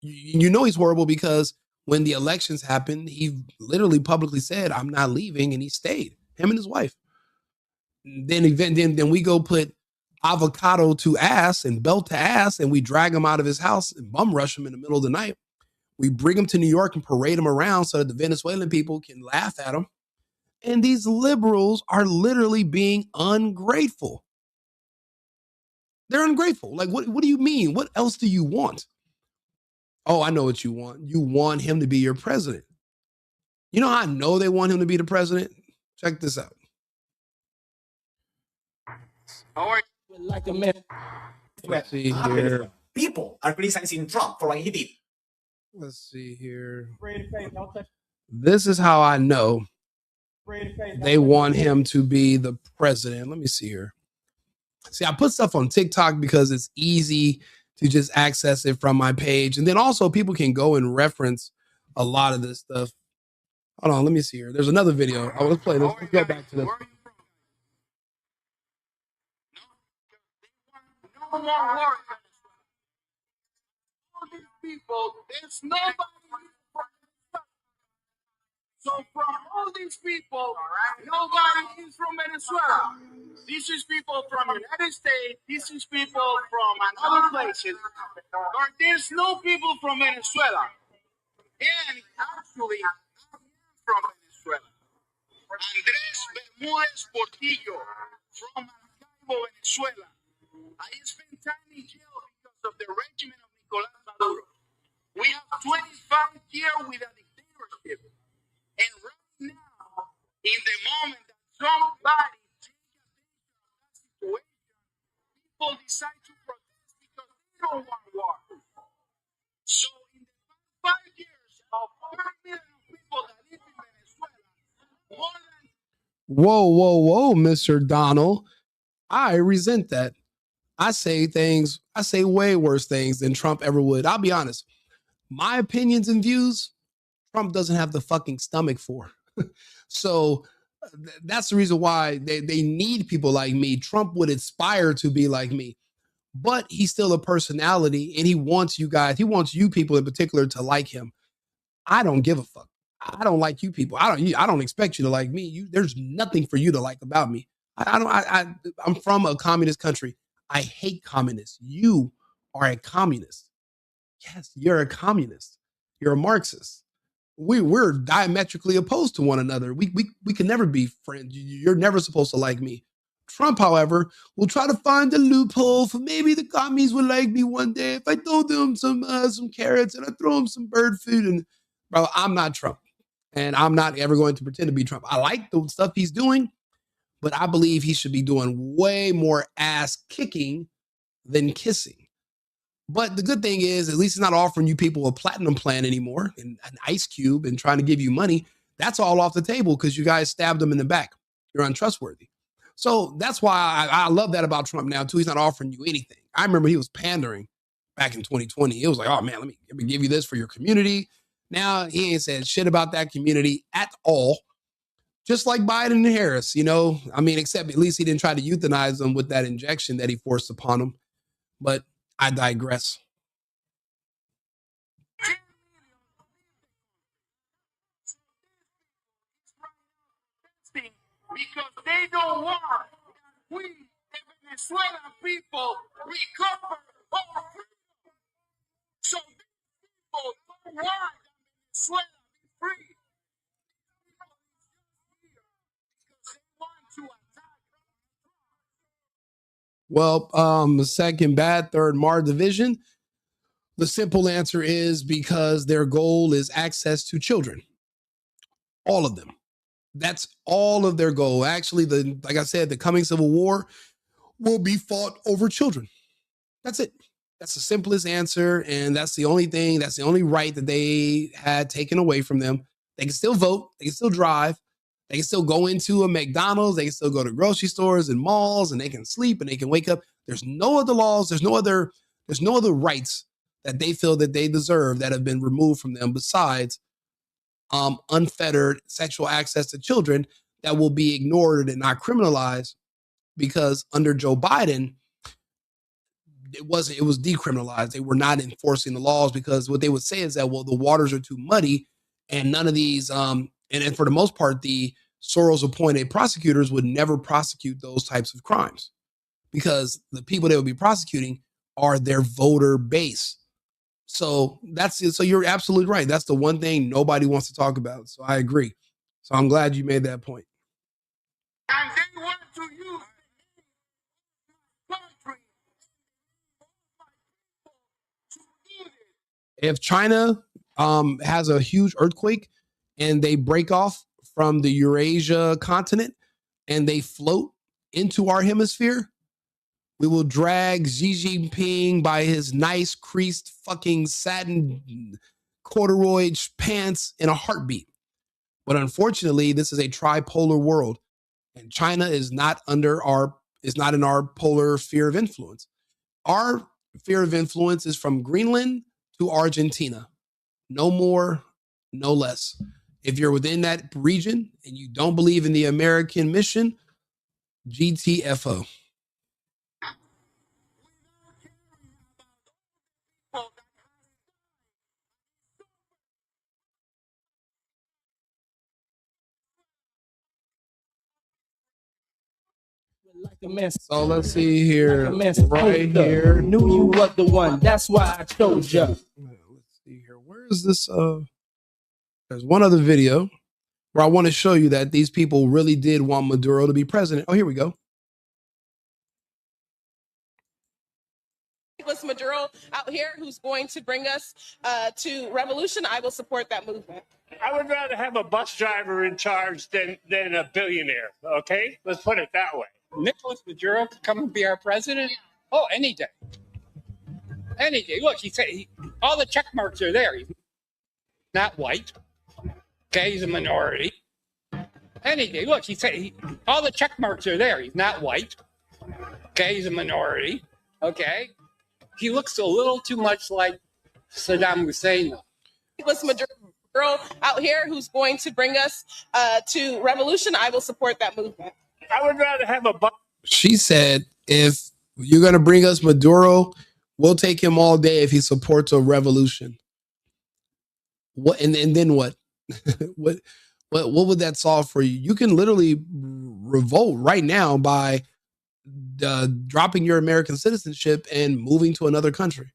You know he's horrible because when the elections happened, he literally publicly said, I'm not leaving, and he stayed, him and his wife. Then we go put avocado to ass and belt to ass, and we drag him out of his house and bum rush him in the middle of the night. We bring him to New York and parade him around so that the Venezuelan people can laugh at him. And these liberals are literally being ungrateful. They're ungrateful. Like, what do you mean? What else do you want? Oh, I know what you want. You want him to be your president. You know how I know they want him to be the president? Check this out. Like a man. Let's see here. People are criticizing Trump for what he did. Let's see here. This is how I know they want him to be the president. Let me see here. See, I put stuff on TikTok because it's easy to just access it from my page. And then also people can go and reference a lot of this stuff. Hold on, let me see here. There's another video. Oh, let's play this. Let's go back to this. No more war. All these people, there's nobody. So from all these people, nobody is from Venezuela. This is people from the United States. This is people from other places. But there's no people from Venezuela. And actually, from Venezuela. Andrés Bermúdez Portillo from Maracaibo, Venezuela. I spent time in jail because of the regime of Nicolás Maduro. We have 25 years with a dictatorship. And right now, in the moment that somebody takes attention of that situation, people decide to protest because they don't want war. So in the past 5 years, of 30 million people that live in Venezuela, more than... Whoa, Mr. Donald. I resent that. I say way worse things than Trump ever would. I'll be honest. My opinions and views, Trump doesn't have the fucking stomach for. So that's the reason why they need people like me. Trump would aspire to be like me, but he's still a personality and he wants you people in particular to like him. I don't give a fuck. I don't like you people. I don't expect you to like me. There's nothing for you to like about me. I'm from a communist country. I hate communists. You are a communist. Yes, you're a communist. You're a Marxist. We're diametrically opposed to one another. We can never be friends. You're never supposed to like me. Trump, however, will try to find a loophole for maybe the commies will like me one day if I throw them some carrots and I throw them some bird food. And bro, I'm not Trump, and I'm not ever going to pretend to be Trump. I like the stuff he's doing, but I believe he should be doing way more ass kicking than kissing. But the good thing is, at least he's not offering you people a platinum plan anymore and an ice cube and trying to give you money. That's all off the table because you guys stabbed him in the back. You're untrustworthy. So that's why I love that about Trump now, too. He's not offering you anything. I remember he was pandering back in 2020. It was like, oh, man, let me give you this for your community. Now he ain't said shit about that community at all. Just like Biden and Harris, you know. I mean, except at least he didn't try to euthanize them with that injection that he forced upon them. But I digress. Because they don't want we, the Venezuelan people, recover our freedom. So these people don't want Venezuela to be free. Because they want to attack. Well, second bad, third Mar division. The simple answer is because their goal is access to children. All of them. That's all of their goal. Actually, like I said, the coming civil war will be fought over children. That's it. That's the simplest answer. And that's the only thing, that's the only right that they had taken away from them. They can still vote. They can still drive. They can still go into a McDonald's. They can still go to grocery stores and malls, and they can sleep and they can wake up. There's no other laws. There's no other rights that they feel that they deserve that have been removed from them besides unfettered sexual access to children that will be ignored and not criminalized, because under Joe Biden, it was decriminalized. They were not enforcing the laws because what they would say is that, well, the waters are too muddy and none of these, and for the most part, the Soros appointed prosecutors would never prosecute those types of crimes because the people they would be prosecuting are their voter base. So so you're absolutely right. That's the one thing nobody wants to talk about. So I agree. So I'm glad you made that point. And they want to use the country to eat it. If China has a huge earthquake and they break off from the Eurasia continent and they float into our hemisphere, we will drag Xi Jinping by his nice creased fucking satin corduroy pants in a heartbeat. But unfortunately, this is a tripolar world, and China is not in our polar sphere of influence. Our sphere of influence is from Greenland to Argentina. No more, no less. If you're within that region and you don't believe in the American mission, GTFO. Like a mess. So let's see here. Like a mess. Right here. Knew you was the one. That's why I chose you. Let's see here. Where is this? There's one other video where I want to show you that these people really did want Maduro to be president. Oh, here we go. Nicolás Maduro out here who's going to bring us to revolution. I will support that movement. I would rather have a bus driver in charge than a billionaire, okay? Let's put it that way. Nicolás Maduro could come and be our president? Oh, any day. Any day. Look, all the check marks are there. He's not white. Okay, he's a minority. Any day. Look, all the check marks are there. He's not white. Okay, he's a minority. Okay. He looks a little too much like Saddam Hussein, though. Nicolás Maduro out here who's going to bring us to revolution. I will support that movement. I would rather have a bus. She said, if you're going to bring us Maduro, we'll take him all day if he supports a revolution. What and then what? what would that solve for you? You can literally revolt right now by dropping your American citizenship and moving to another country.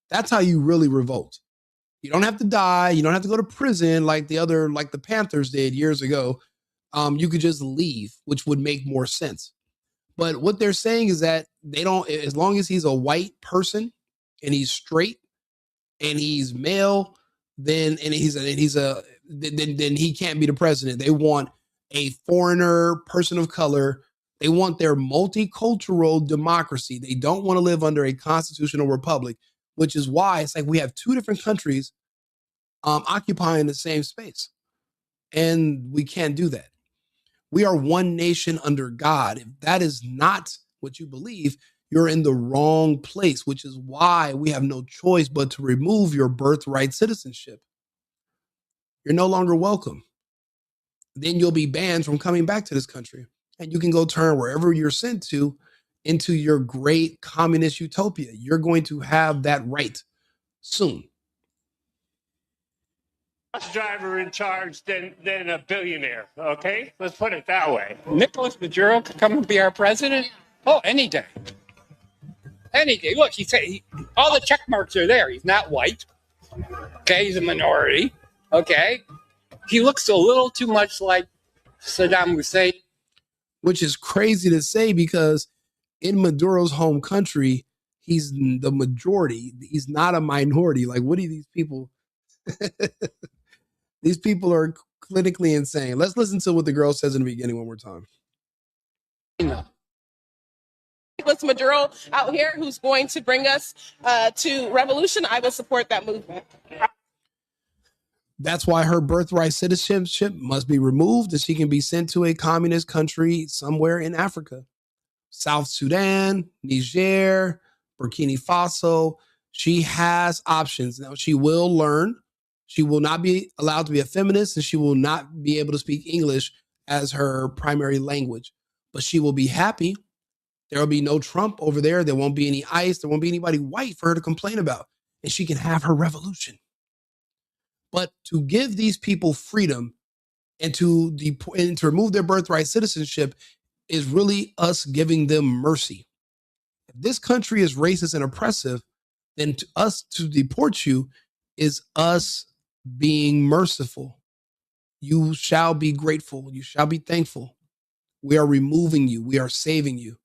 That's how you really revolt. You don't have to die. You don't have to go to prison like the Panthers did years ago. You could just leave, which would make more sense. But what they're saying is that they don't, as long as he's a white person and he's straight and he's male, then he can't be the president. They want a foreigner, person of color. They want their multicultural democracy. They don't want to live under a constitutional republic, which is why it's like we have two different countries occupying the same space. And we can't do that. We are one nation under God. If that is not what you believe, you're in the wrong place, which is why we have no choice but to remove your birthright citizenship. You're no longer welcome. Then you'll be banned from coming back to this country. And you can go turn wherever you're sent to into your great communist utopia. You're going to have that right soon. Bus driver in charge than a billionaire, okay? Let's put it that way. Nicolás Maduro could come and be our president? Oh, any day. Any day. Look, all the check marks are there. He's not white. Okay, he's a minority. Okay. He looks a little too much like Saddam Hussein. Which is crazy to say because in Maduro's home country, he's the majority. He's not a minority. Like, what are these people? These people are clinically insane. Let's listen to what the girl says in the beginning one more time. Nicolás Maduro out here who's going to bring us to revolution. I will support that movement. That's why her birthright citizenship must be removed and she can be sent to a communist country somewhere in Africa. South Sudan, Niger, Burkina Faso. She has options. Now, she will learn. She will not be allowed to be a feminist and she will not be able to speak English as her primary language. But she will be happy. There will be no Trump over there. There won't be any ICE. There won't be anybody white for her to complain about. And she can have her revolution. But to give these people freedom and to remove their birthright citizenship is really us giving them mercy. If this country is racist and oppressive, then to deport you is us being merciful. You shall be grateful. You shall be thankful. We are removing you. We are saving you.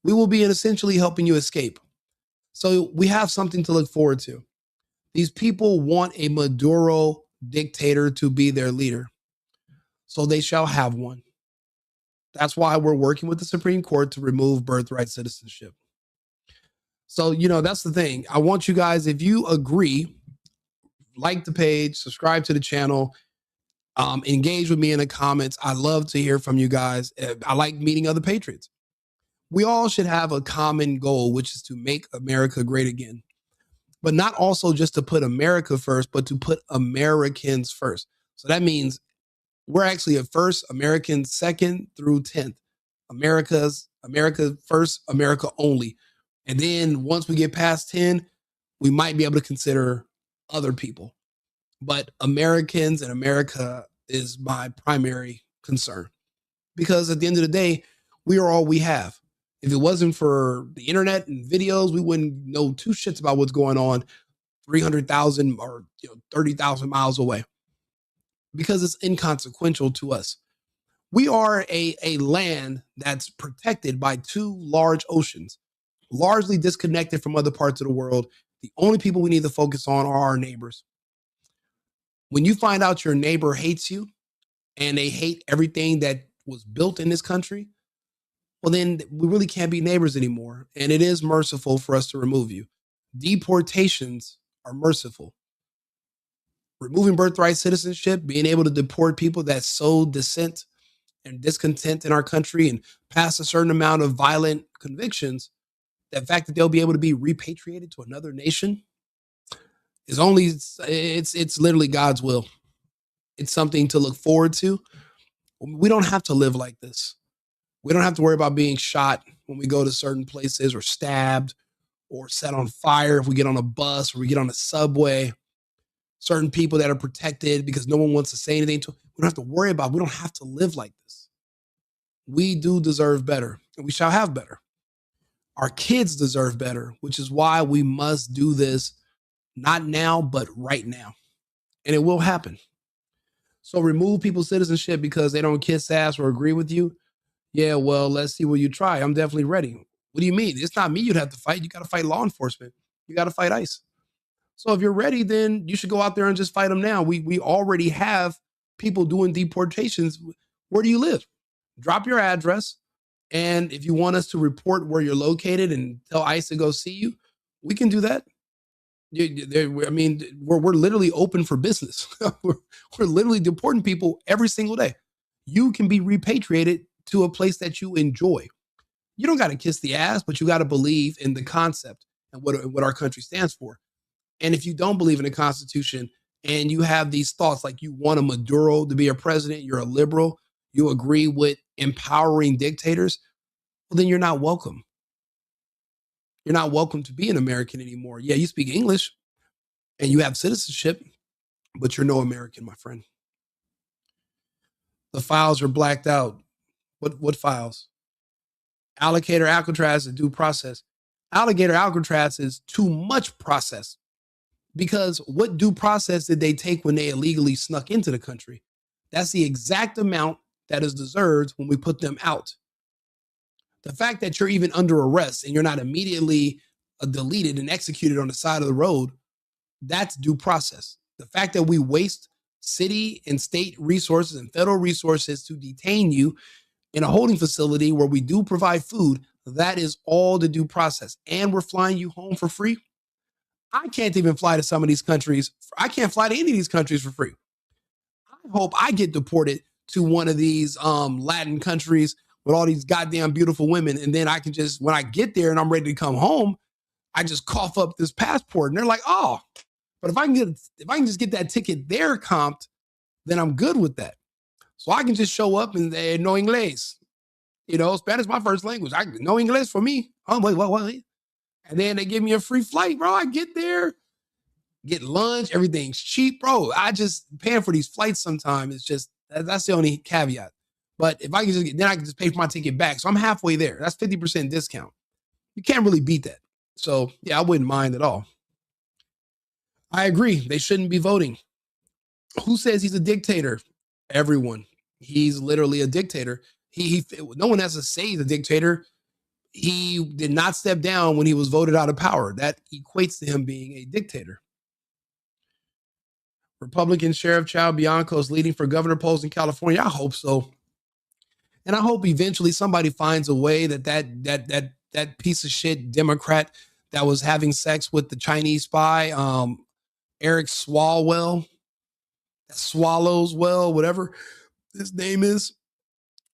We will be essentially helping you escape. So we have something to look forward to. These people want a Maduro dictator to be their leader. So they shall have one. That's why we're working with the Supreme Court to remove birthright citizenship. So, that's the thing. I want you guys, if you agree, like the page, subscribe to the channel, engage with me in the comments. I love to hear from you guys. I like meeting other patriots. We all should have a common goal, which is to make America great again. But not also just to put America first, but to put Americans first. So that means we're actually at first, Americans second through 10th. America first, America only. And then once we get past 10, we might be able to consider other people. But Americans and America is my primary concern. Because at the end of the day, we are all we have. If it wasn't for the internet and videos, we wouldn't know two shits about what's going on 300,000 or 30,000 miles away. Because it's inconsequential to us. We are a land that's protected by two large oceans, largely disconnected from other parts of the world. The only people we need to focus on are our neighbors. When you find out your neighbor hates you and they hate everything that was built in this country, well, then we really can't be neighbors anymore. And it is merciful for us to remove you. Deportations are merciful. Removing birthright citizenship, being able to deport people that sow dissent and discontent in our country and pass a certain amount of violent convictions, the fact that they'll be able to be repatriated to another nation is it's literally God's will. It's something to look forward to. We don't have to live like this. We don't have to worry about being shot when we go to certain places or stabbed or set on fire if we get on a bus or we get on a subway. Certain people that are protected because no one wants to say anything to. We don't have to worry about. We don't have to live like this. We do deserve better, and we shall have better. Our kids deserve better, which is why we must do this not now, but right now. And it will happen. So remove people's citizenship because they don't kiss ass or agree with you. Yeah, well, let's see what you try. I'm definitely ready. What do you mean? It's not me you'd have to fight. You got to fight law enforcement. You got to fight ICE. So if you're ready, then you should go out there and just fight them now. We already have people doing deportations. Where do you live? Drop your address. And if you want us to report where you're located and tell ICE to go see you, we can do that. We're literally open for business. we're literally deporting people every single day. You can be repatriated to a place that you enjoy. You don't got to kiss the ass, but you got to believe in the concept and what our country stands for. And if you don't believe in the Constitution and you have these thoughts like you want a Maduro to be a president, you're a liberal, you agree with empowering dictators, well, then you're not welcome. You're not welcome to be an American anymore. Yeah, you speak English and you have citizenship, but you're no American, my friend. The files are blacked out. What files? Alligator Alcatraz is due process. Alligator Alcatraz is too much process. Because what due process did they take when they illegally snuck into the country? That's the exact amount that is deserved when we put them out. The fact that you're even under arrest and you're not immediately deleted and executed on the side of the road, that's due process. The fact that we waste city and state resources and federal resources to detain you in a holding facility where we do provide food, that is all the due process. And we're flying you home for free. I can't even fly to some of these countries. I can't fly to any of these countries for free. hope I get deported to one of these Latin countries with all these goddamn beautiful women. And then I can just, when I get there and I'm ready to come home, I just cough up this passport. And they're like, oh, but if I can just get that ticket there comped, then I'm good with that. So I can just show up and they no inglés. You know, Spanish is my first language. I no inglés for me. Oh, wait, what? And then they give me a free flight, bro. I get there, get lunch, everything's cheap, bro. I just paying for these flights sometimes. It's just, that's the only caveat. But if I can just get, then I can just pay for my ticket back. So I'm halfway there. That's 50% discount. You can't really beat that. So yeah, I wouldn't mind at all. I agree. They shouldn't be voting. Who says he's a dictator? Everyone. He's literally a dictator. No one has to say he's a dictator. He did not step down when he was voted out of power. That equates to him being a dictator. Republican Sheriff Chao Bianco is leading for governor polls in California. I hope so. And I hope eventually somebody finds a way that piece of shit Democrat that was having sex with the Chinese spy, Eric Swalwell, whatever his name is.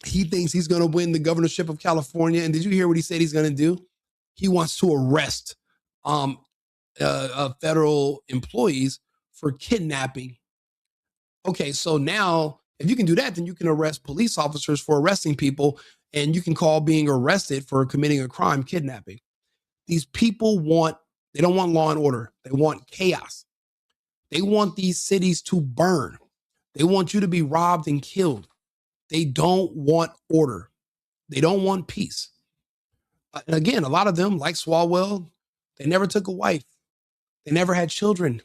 He thinks he's going to win the governorship of California. And did you hear what he said he's going to do? He wants to arrest federal employees for kidnapping. Okay, so now if you can do that, then you can arrest police officers for arresting people, and you can call being arrested for committing a crime kidnapping. These people they don't want law and order. They want chaos. They want these cities to burn. They want you to be robbed and killed. They don't want order. They don't want peace. And again, a lot of them, like Swalwell, they never took a wife. They never had children.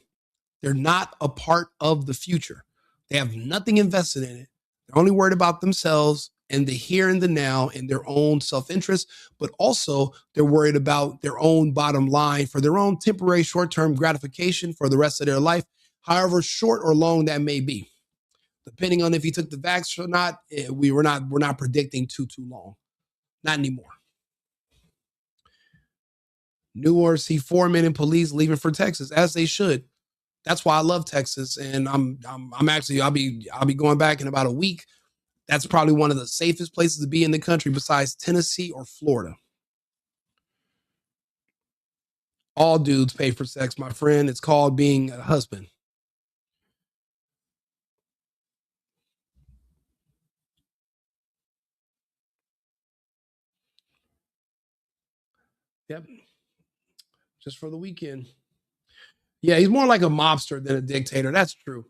They're not a part of the future. They have nothing invested in it. They're only worried about themselves and the here and the now and their own self-interest, but also they're worried about their own bottom line for their own temporary short-term gratification for the rest of their life, however short or long that may be. Depending on if he took the vax or not, we're not predicting too long. Not anymore. New Orleans see 4 men in police leaving for Texas, as they should. That's why I love Texas, and I'm actually I'll be going back in about a week. That's probably one of the safest places to be in the country besides Tennessee or Florida. All dudes pay for sex, my friend. It's called being a husband. Yep. Just for the weekend. Yeah, he's more like a mobster than a dictator. That's true.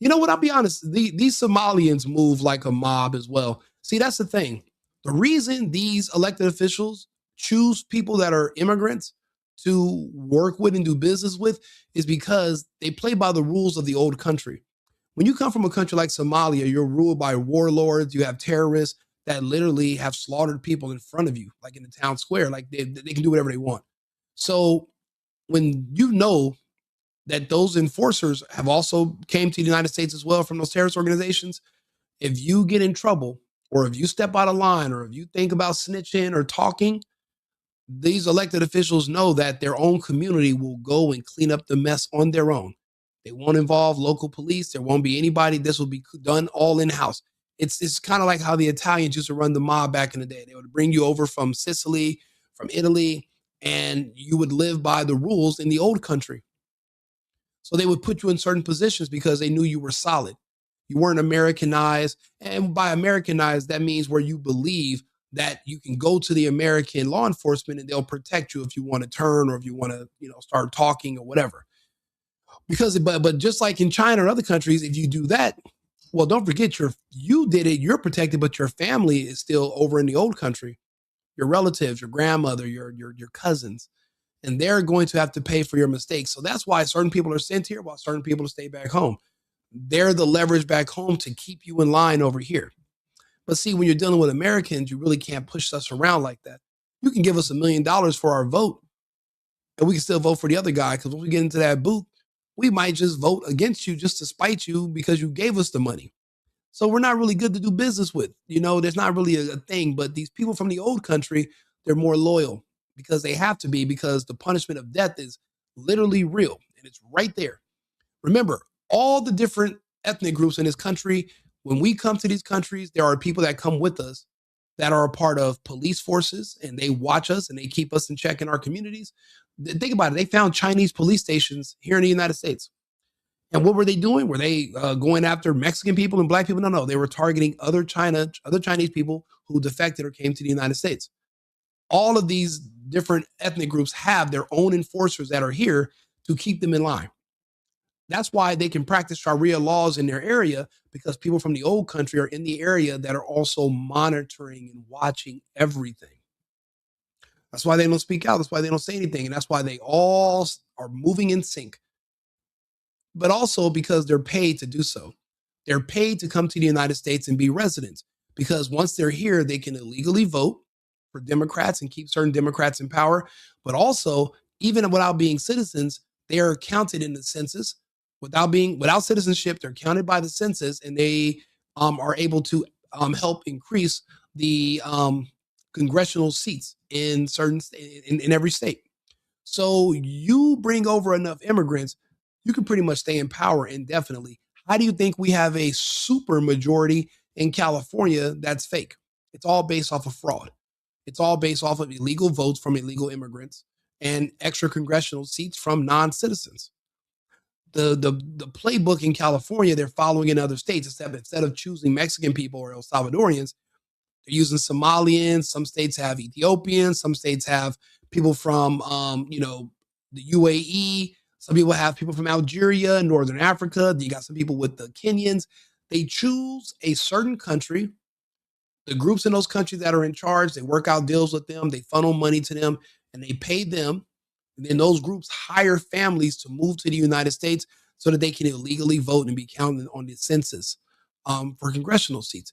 You know what? I'll be honest. These Somalians move like a mob as well. See, that's the thing. The reason these elected officials choose people that are immigrants to work with and do business with is because they play by the rules of the old country. When you come from a country like Somalia, you're ruled by warlords. You have terrorists that literally have slaughtered people in front of you, like in the town square. Like they can do whatever they want. So when you know that those enforcers have also came to the United States as well from those terrorist organizations, if you get in trouble or if you step out of line or if you think about snitching or talking, these elected officials know that their own community will go and clean up the mess on their own. They won't involve local police. There won't be anybody. This will be done all in-house. It's kind of like how the Italians used to run the mob back in the day. They would bring you over from Sicily, from Italy, and you would live by the rules in the old country. So they would put you in certain positions because they knew you were solid. You weren't Americanized. And by Americanized, that means where you believe that you can go to the American law enforcement and they'll protect you if you want to turn or if you want to, start talking or whatever. Because, but just like in China or other countries, if you do that, well, don't forget you did it, you're protected, but your family is still over in the old country. Your relatives, your grandmother, your cousins, and they're going to have to pay for your mistakes. So that's why certain people are sent here while certain people stay back home. They're the leverage back home to keep you in line over here. But see, when you're dealing with Americans, you really can't push us around like that. You can give us $1 million for our vote, and we can still vote for the other guy, because when we get into that booth, we might just vote against you just to spite you because you gave us the money. So we're not really good to do business with. There's not really a thing. But these people from the old country, they're more loyal because they have to be, because the punishment of death is literally real and it's right there. Remember, all the different ethnic groups in this country. When we come to these countries, there are people that come with us that are a part of police forces, and they watch us and they keep us in check in our communities. Think about it. They found Chinese police stations here in the United States. And what were they doing? Were they going after Mexican people and black people? No. They were targeting other Chinese people who defected or came to the United States. All of these different ethnic groups have their own enforcers that are here to keep them in line. That's why they can practice Sharia laws in their area, because people from the old country are in the area that are also monitoring and watching everything. That's why they don't speak out. That's why they don't say anything. And that's why they all are moving in sync. But also because they're paid to do so. They're paid to come to the United States and be residents, because once they're here, they can illegally vote for Democrats and keep certain Democrats in power. But also, even without being citizens, they are counted in the census. Without citizenship, they're counted by the census, and they are able to help increase the congressional seats in every state. So you bring over enough immigrants, you can pretty much stay in power indefinitely. How do you think we have a super majority in California that's fake? It's all based off of fraud. It's all based off of illegal votes from illegal immigrants and extra congressional seats from non-citizens. The playbook in California, they're following in other states, except instead of choosing Mexican people or El Salvadorians, they're using Somalians. Some states have Ethiopians. Some states have people from, the UAE. Some people have people from Algeria, Northern Africa. You got some people with the Kenyans. They choose a certain country. The groups in those countries that are in charge, they work out deals with them. They funnel money to them, and they pay them. And then those groups hire families to move to the United States so that they can illegally vote and be counted on the census for congressional seats.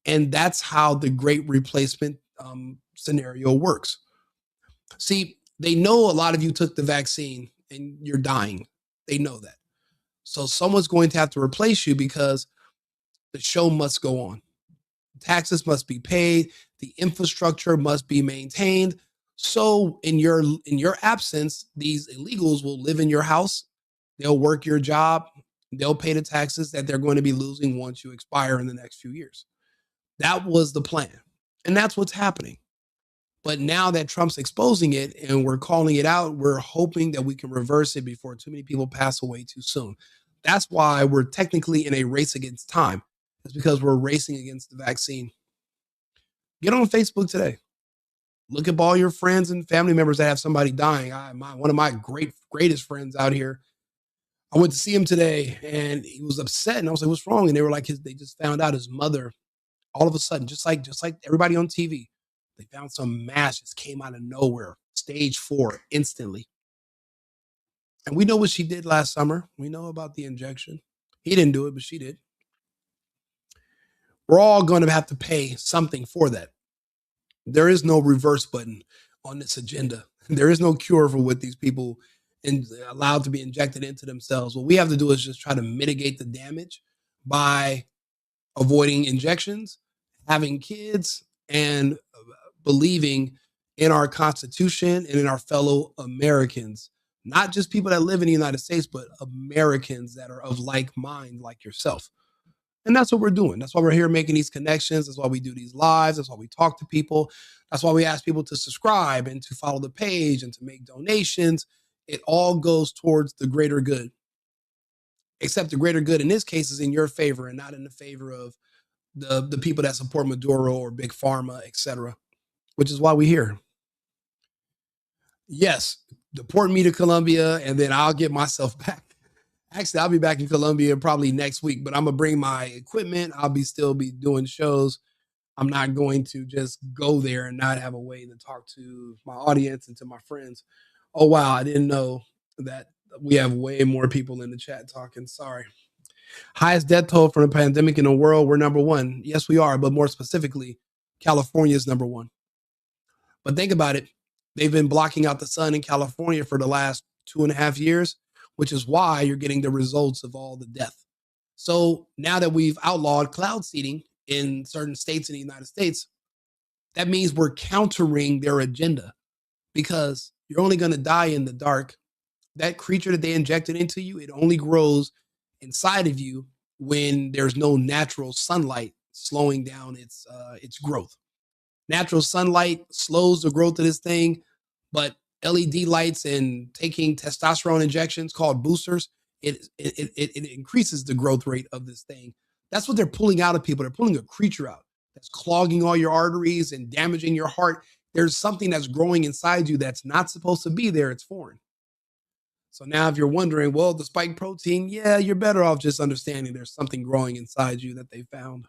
And that's how the great replacement scenario works. See, they know a lot of you took the vaccine and you're dying. They know that. So someone's going to have to replace you, because the show must go on. Taxes must be paid. The infrastructure must be maintained. So in your absence, these illegals will live in your house. They'll work your job. They'll pay the taxes that they're going to be losing once you expire in the next few years. That was the plan. And that's what's happening. But now that Trump's exposing it and we're calling it out, we're hoping that we can reverse it before too many people pass away too soon. That's why we're technically in a race against time. It's because we're racing against the vaccine. Get on Facebook today. Look up all your friends and family members that have somebody dying. One of my greatest friends out here, I went to see him today, and he was upset. And I was like, "What's wrong?" And they were like, they just found out his mother, all of a sudden, just like everybody on TV, they found some mass just came out of nowhere, stage 4, instantly. And we know what she did last summer. We know about the injection. He didn't do it, but she did. We're all going to have to pay something for that. There is no reverse button on this agenda. There is no cure for what these people allowed to be injected into themselves. What we have to do is just try to mitigate the damage by avoiding injections, having kids, and believing in our Constitution and in our fellow Americans. Not just people that live in the United States, but Americans that are of like mind, like yourself. And that's what we're doing. That's why we're here making these connections. That's why we do these lives. That's why we talk to people. That's why we ask people to subscribe and to follow the page and to make donations. It all goes towards the greater good. Except the greater good in this case is in your favor and not in the favor of the people that support Maduro or Big Pharma, etc. Which is why we're here. Yes, deport me to Colombia, and then I'll get myself back. Actually, I'll be back in Colombia probably next week, but I'm going to bring my equipment. I'll still be doing shows. I'm not going to just go there and not have a way to talk to my audience and to my friends. Oh, wow. I didn't know that we have way more people in the chat talking. Sorry. Highest death toll from the pandemic in the world. We're number 1. Yes, we are. But more specifically, California is number 1. But think about it. They've been blocking out the sun in California for the last 2.5 years, which is why you're getting the results of all the death. So now that we've outlawed cloud seeding in certain states in the United States, that means we're countering their agenda, because you're only going to die in the dark. That creature that they injected into you, it only grows inside of you when there's no natural sunlight slowing down its growth. Natural sunlight slows the growth of this thing, but LED lights and taking testosterone injections called boosters, it increases the growth rate of this thing. That's what they're pulling out of people. They're pulling a creature out that's clogging all your arteries and damaging your heart. There's something that's growing inside you that's not supposed to be there. It's foreign. So now if you're wondering, well, the spike protein, yeah, you're better off just understanding there's something growing inside you that they found.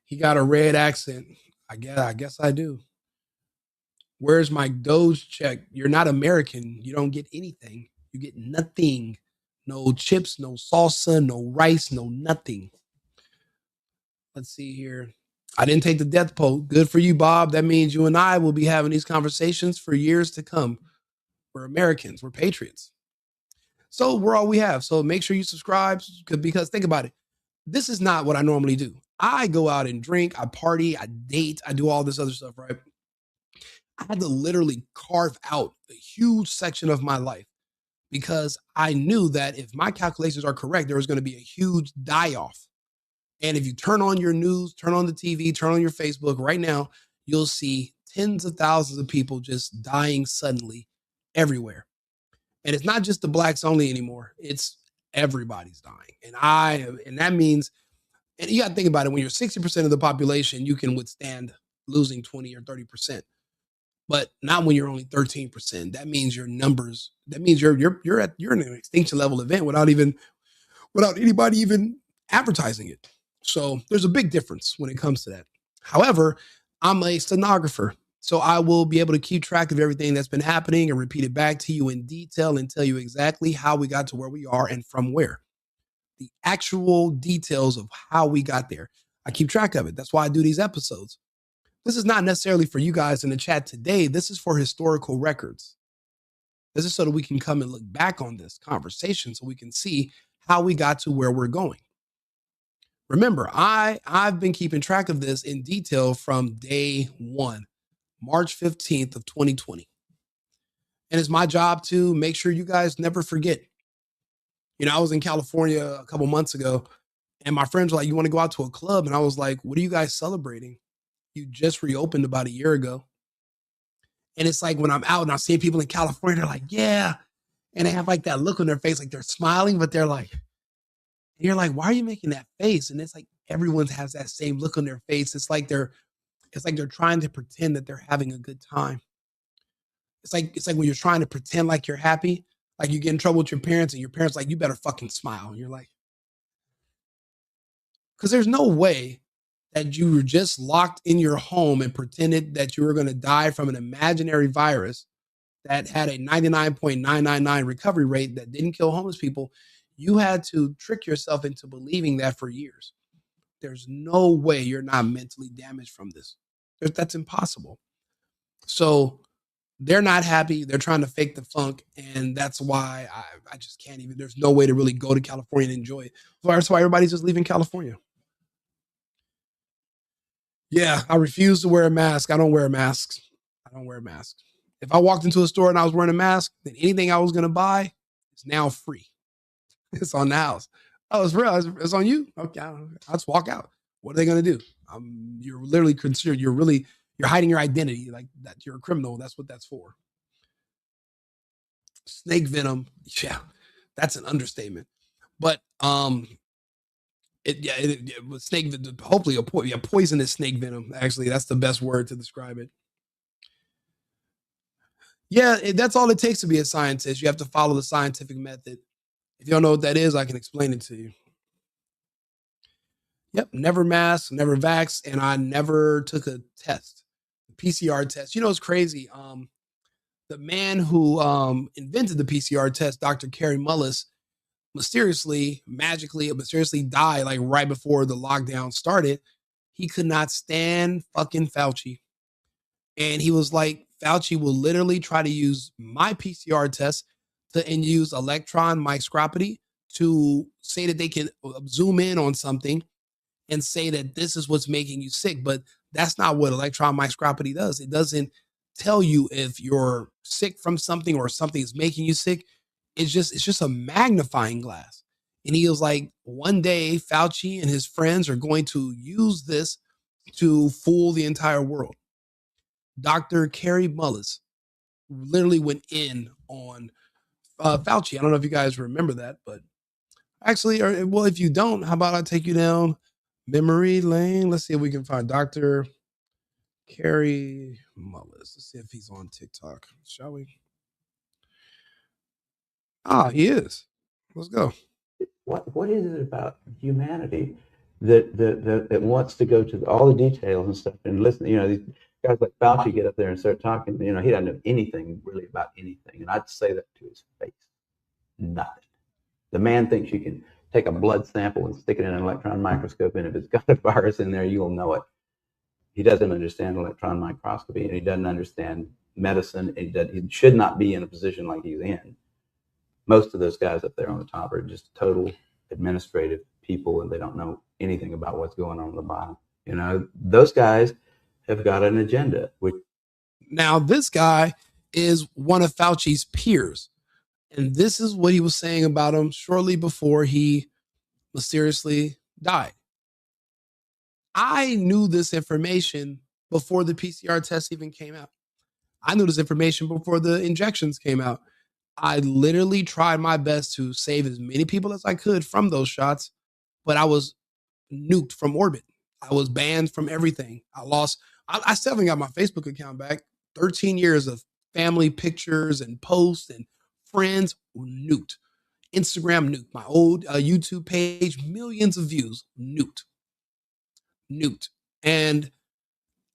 He got a red accent. I guess I do. Where's my Doge check? You're not American. You don't get anything. You get nothing. No chips, no salsa, no rice, no nothing. Let's see here. I didn't take the death poll. Good for you, Bob. That means you and I will be having these conversations for years to come. We're Americans. We're patriots. So we're all we have. So make sure you subscribe because think about it. This is not what I normally do. I go out and drink, I party, I date, I do all this other stuff, right? I had to literally carve out a huge section of my life because I knew that if my calculations are correct, there was going to be a huge die-off. And if you turn on your news, turn on the TV, turn on your Facebook right now, you'll see tens of thousands of people just dying suddenly everywhere. And it's not just the blacks only anymore. It's everybody's dying. And that means, and you got to think about it, when you're 60% of the population, you can withstand losing 20 or 30%. But not when you're only 13%. That means your numbers, that means you're in an extinction level event without anybody even advertising it. So there's a big difference when it comes to that. However, I'm a stenographer, so I will be able to keep track of everything that's been happening and repeat it back to you in detail and tell you exactly how we got to where we are and from where. The actual details of how we got there. I keep track of it. That's why I do these episodes. This is not necessarily for you guys in the chat today. This is for historical records. This is so that we can come and look back on this conversation so we can see how we got to where we're going. Remember, I've been keeping track of this in detail from day one, March 15th of 2020. And it's my job to make sure you guys never forget. You know, I was in California a couple months ago and my friends were like, you want to go out to a club? And I was like, what are you guys celebrating? You just reopened about a year ago. And it's like when I'm out and I see people in California, they're like, yeah. And they have like that look on their face, like they're smiling, but they're like, and you're like, why are you making that face? And it's like everyone has that same look on their face. It's like they're trying to pretend that they're having a good time. It's like when you're trying to pretend like you're happy, like you get in trouble with your parents and your parents like, you better fucking smile. And you're like, because there's no way that you were just locked in your home and pretended that you were going to die from an imaginary virus that had a 99.999 recovery rate that didn't kill homeless people. You had to trick yourself into believing that for years. There's no way you're not mentally damaged from this. That's impossible. So they're not happy. They're trying to fake the funk. And that's why I just can't even, there's no way to really go to California and enjoy it. So that's why everybody's just leaving California. Yeah, I refuse to wear a mask. I don't wear masks. If I walked into a store and I was wearing a mask, then anything I was going to buy is now free. It's on the house. Oh, it's real. It's on you. Okay, I'll just walk out. What are they going to do? You're literally considered. You're hiding your identity, like that. You're a criminal. That's what that's for. Snake venom. Yeah, that's an understatement. But it was snake. Hopefully, a poisonous snake venom. Actually, that's the best word to describe it. Yeah, that's all it takes to be a scientist. You have to follow the scientific method. If you don't know what that is, I can explain it to you. Yep, never mask, never vax, and I never took a test, a PCR test. You know, it's crazy. The man who invented the PCR test, Dr. Kerry Mullis, mysteriously died like right before the lockdown started. He could not stand fucking Fauci. And he was like, Fauci will literally try to use my PCR test and use electron microscopy to say that they can zoom in on something and say that this is what's making you sick. But that's not what electron microscopy does. It doesn't tell you if you're sick from something or something is making you sick. it's just a magnifying glass. And he was like, one day Fauci and his friends are going to use this to fool the entire world. Dr. Carrie Mullis literally went in on Fauci. I don't know if you guys remember that, but actually, well, if you don't, how about I take you down memory lane? Let's see if we can find Dr. Carrie Mullis. Let's see if he's on TikTok, shall we? Ah, he is. Let's go. What is it about humanity that wants to go to all the details and stuff and listen? You know, these guys like Fauci get up there and start talking. You know, he doesn't know anything really about anything, and I'd say that to his face. Nothing. The man thinks you can take a blood sample and stick it in an electron microscope, and if it's got a virus in there, you'll know it. He doesn't understand electron microscopy, and he doesn't understand medicine. He should not be in a position like he's in. Most of those guys up there on the top are just total administrative people, and they don't know anything about what's going on the bottom. You know, those guys have got an agenda. Now, this guy is one of Fauci's peers, and this is what he was saying about him shortly before he mysteriously died. I knew this information before the PCR test even came out. I knew this information before the injections came out. I literally tried my best to save as many people as I could from those shots, but I was nuked from orbit. I was banned from everything. I still haven't got my Facebook account back. 13 years of family pictures and posts and friends nuked. Instagram nuked. My old YouTube page, millions of views, nuked. And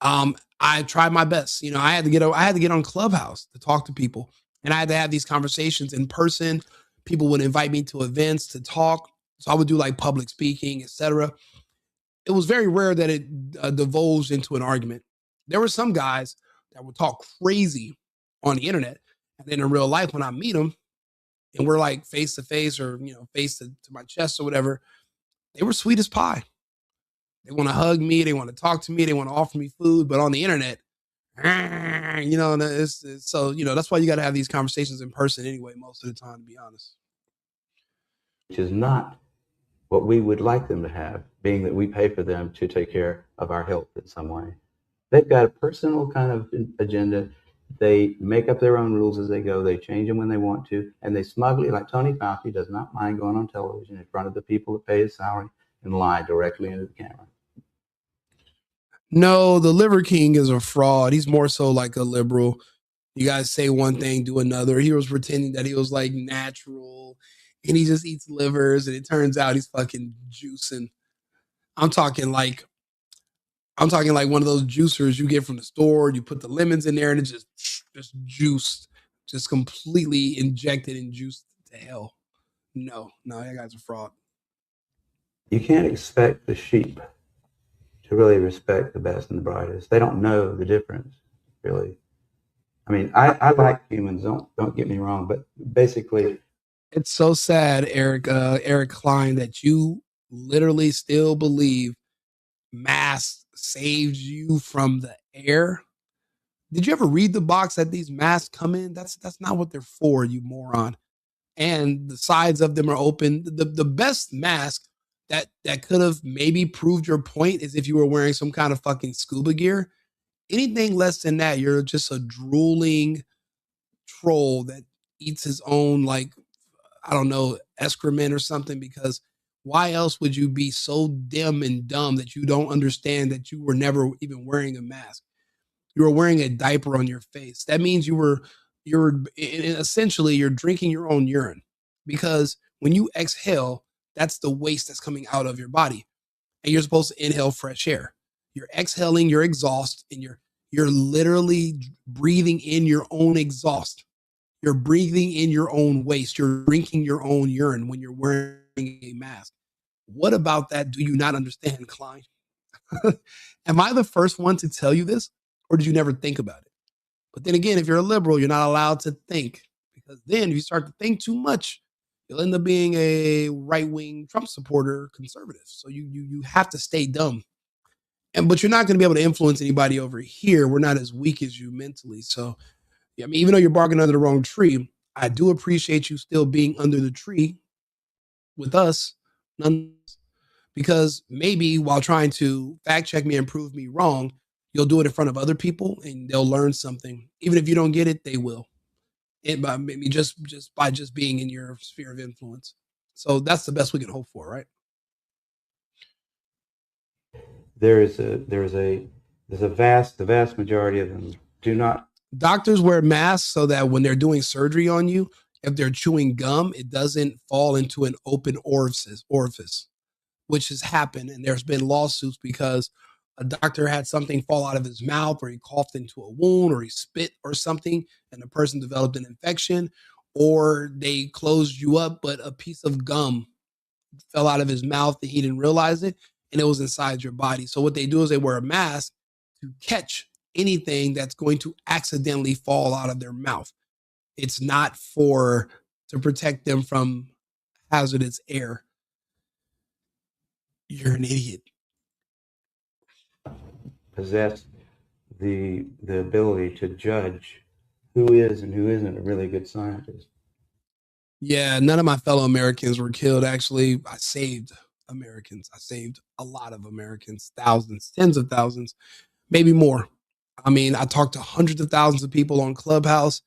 I tried my best. You know, I had to get on Clubhouse to talk to people, and I had to have these conversations in person. People would invite me to events to talk, so I would do like public speaking, etc. It was very rare that it divulged into an argument. There were some guys that would talk crazy on the internet, and then in real life, when I meet them, and we're like face to face, or face to my chest or whatever, they were sweet as pie. They want to hug me. They want to talk to me. They want to offer me food. But on the internet, so that's why you got to have these conversations in person anyway, most of the time, to be honest. Which is not what we would like them to have, being that we pay for them to take care of our health in some way. They've got a personal kind of agenda. They make up their own rules as they go. They change them when they want to. And they smugly, like Tony Fauci, does not mind going on television in front of the people that pay his salary and lie directly into the camera. No, the Liver King is a fraud. He's more so like a liberal. You guys say one thing, do another. He was pretending that he was like natural and he just eats livers, and it turns out he's fucking juicing. I'm talking like one of those juicers you get from the store. You put the lemons in there and it's just juiced, just completely injected and juiced to hell. No, that guy's a fraud. You can't expect the sheep to really respect the best and the brightest. They don't know the difference, really. I mean, I like humans, don't get me wrong, but basically, it's so sad, Eric Klein, that you literally still believe masks saved you from the air. Did you ever read the box that these masks come in? That's not what they're for, you moron. And the sides of them are open. The best mask that could have maybe proved your point is if you were wearing some kind of fucking scuba gear. Anything less than that, you're just a drooling troll that eats his own, like, I don't know, excrement or something, because why else would you be so dim and dumb that you don't understand that you were never even wearing a mask? You were wearing a diaper on your face. That means you're essentially you're drinking your own urine, because when you exhale, that's the waste that's coming out of your body. And you're supposed to inhale fresh air. You're exhaling your exhaust, and you're literally breathing in your own exhaust. You're breathing in your own waste. You're drinking your own urine when you're wearing a mask. What about that do you not understand, Klein? Am I the first one to tell you this, or did you never think about it? But then again, if you're a liberal, you're not allowed to think, because then if you start to think too much, you'll end up being a right-wing Trump supporter conservative. So you have to stay dumb. But you're not going to be able to influence anybody over here. We're not as weak as you mentally. So, I mean, even though you're barking under the wrong tree, I do appreciate you still being under the tree with us, because maybe while trying to fact check me and prove me wrong, you'll do it in front of other people and they'll learn something. Even if you don't get it, they will. And by maybe just by just being in your sphere of influence. So that's the best we can hope for, right? The vast majority of them do not. Doctors wear masks so that when they're doing surgery on you, if they're chewing gum, it doesn't fall into an open orifice, which has happened. And there's been lawsuits because a doctor had something fall out of his mouth, or he coughed into a wound, or he spit or something, and the person developed an infection, or they closed you up, but a piece of gum fell out of his mouth and he didn't realize it, and it was inside your body. So what they do is they wear a mask to catch anything that's going to accidentally fall out of their mouth. It's not to protect them from hazardous air. You're an idiot. Possess the ability to judge who is and who isn't a really good scientist. Yeah, none of my fellow Americans were killed. Actually, I saved Americans. I saved a lot of Americans, thousands, tens of thousands, maybe more. I mean, I talked to hundreds of thousands of people on Clubhouse,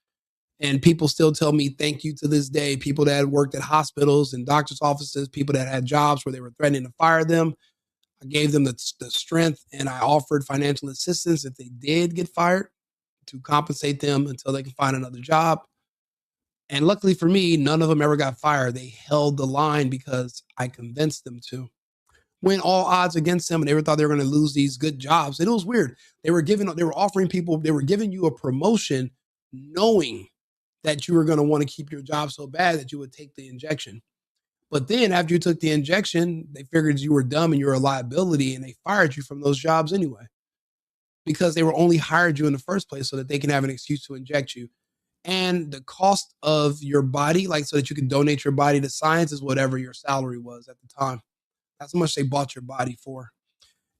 and people still tell me thank you to this day. People that had worked at hospitals and doctors' offices, people that had jobs where they were threatening to fire them. I gave them the strength, and I offered financial assistance if they did get fired to compensate them until they can find another job. And luckily for me, none of them ever got fired. They held the line because I convinced them to. When all odds against them, and they thought they were going to lose these good jobs. And it was weird. They were giving you a promotion knowing that you were going to want to keep your job so bad that you would take the injection. But then after you took the injection, they figured you were dumb and you were a liability, and they fired you from those jobs anyway, because they were only hired you in the first place so that they can have an excuse to inject you. And the cost of your body, like so that you can donate your body to science, is whatever your salary was at the time. That's how much they bought your body for.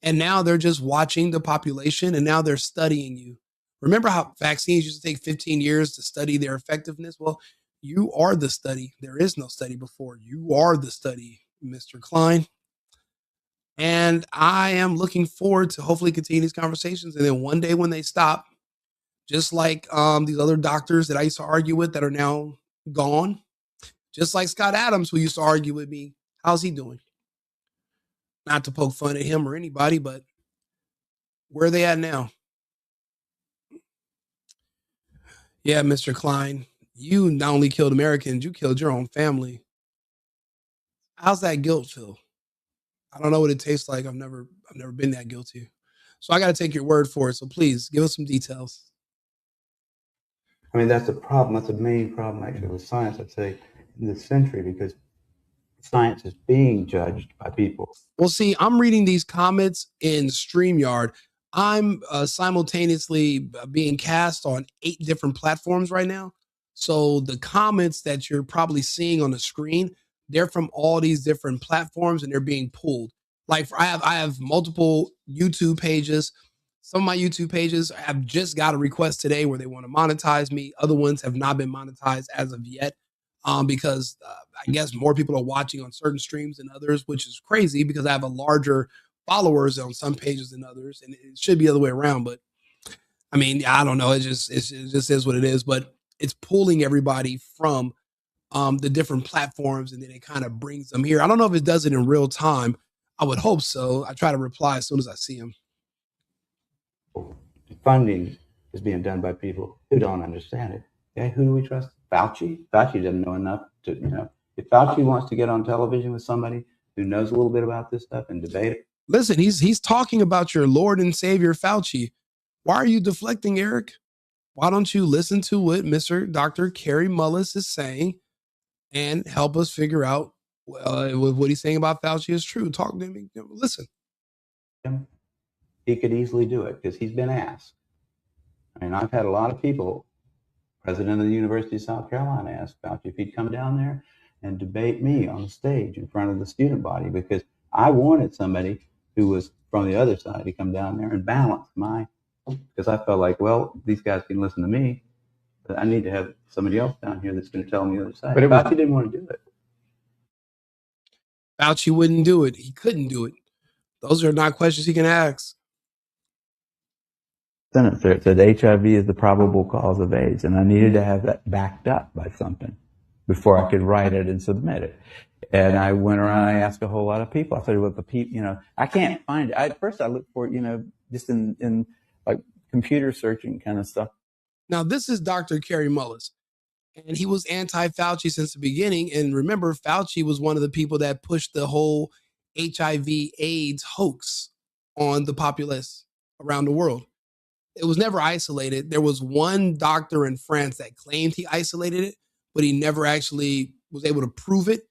And now they're just watching the population, and now they're studying you. Remember how vaccines used to take 15 years to study their effectiveness? Well, you are the study. There is no study before. You are the study, Mr. Klein. And I am looking forward to hopefully continue these conversations. And then one day when they stop, just like these other doctors that I used to argue with that are now gone, just like Scott Adams, who used to argue with me, how's he doing? Not to poke fun at him or anybody, but where are they at now? Yeah, Mr. Klein, you not only killed Americans, you killed your own family. How's that guilt feel? I don't know what it tastes like. I've never been that guilty. So I got to take your word for it. So please give us some details. I mean, that's the problem. That's the main problem, actually, with science, I'd say, in this century, because science is being judged by people. Well, see, I'm reading these comments in StreamYard. I'm simultaneously being cast on 8 different platforms right now. So the comments that you're probably seeing on the screen, they're from all these different platforms, and they're being pulled. Like I have multiple YouTube pages. Some of my YouTube pages have just got a request today where they want to monetize me. Other ones have not been monetized as of yet, because I guess more people are watching on certain streams than others, which is crazy because I have a larger followers on some pages than others, and it should be the other way around. But I mean, I don't know. It just is what it is. But it's pulling everybody from the different platforms, and then it kind of brings them here. I don't know if it does it in real time. I would hope so. I try to reply as soon as I see them. Funding is being done by people who don't understand it. Okay, who do we trust? Fauci? Fauci doesn't know enough to, if Fauci wants to get on television with somebody who knows a little bit about this stuff and debate it. Listen, he's talking about your Lord and Savior Fauci. Why are you deflecting, Eric? Why don't you listen to what Mr. Dr. Kerry Mullis is saying and help us figure out what he's saying about Fauci is true? Talk to him. Listen. He could easily do it because he's been asked. I mean, I've had a lot of people, president of the University of South Carolina, asked Fauci if he'd come down there and debate me on the stage in front of the student body, because I wanted somebody who was from the other side to come down there and balance because I felt like, well, these guys can listen to me, But I need to have somebody else down here that's going to tell me the other side. But it was- Fauci didn't want to do it. Fauci wouldn't do it. He couldn't do it. Those are not questions he can ask. Sentence there, it said HIV is the probable cause of AIDS, and I needed to have that backed up by something before I could write it and submit it. And I went around, I asked a whole lot of people. I said, well, the people, I can't find it. At first I looked for it, just in like computer searching kind of stuff. Now, this is Dr. Kerry Mullis, and he was anti-Fauci since the beginning. And remember, Fauci was one of the people that pushed the whole HIV AIDS hoax on the populace around the world. It was never isolated. There was one doctor in France that claimed he isolated it, but he never actually was able to prove it.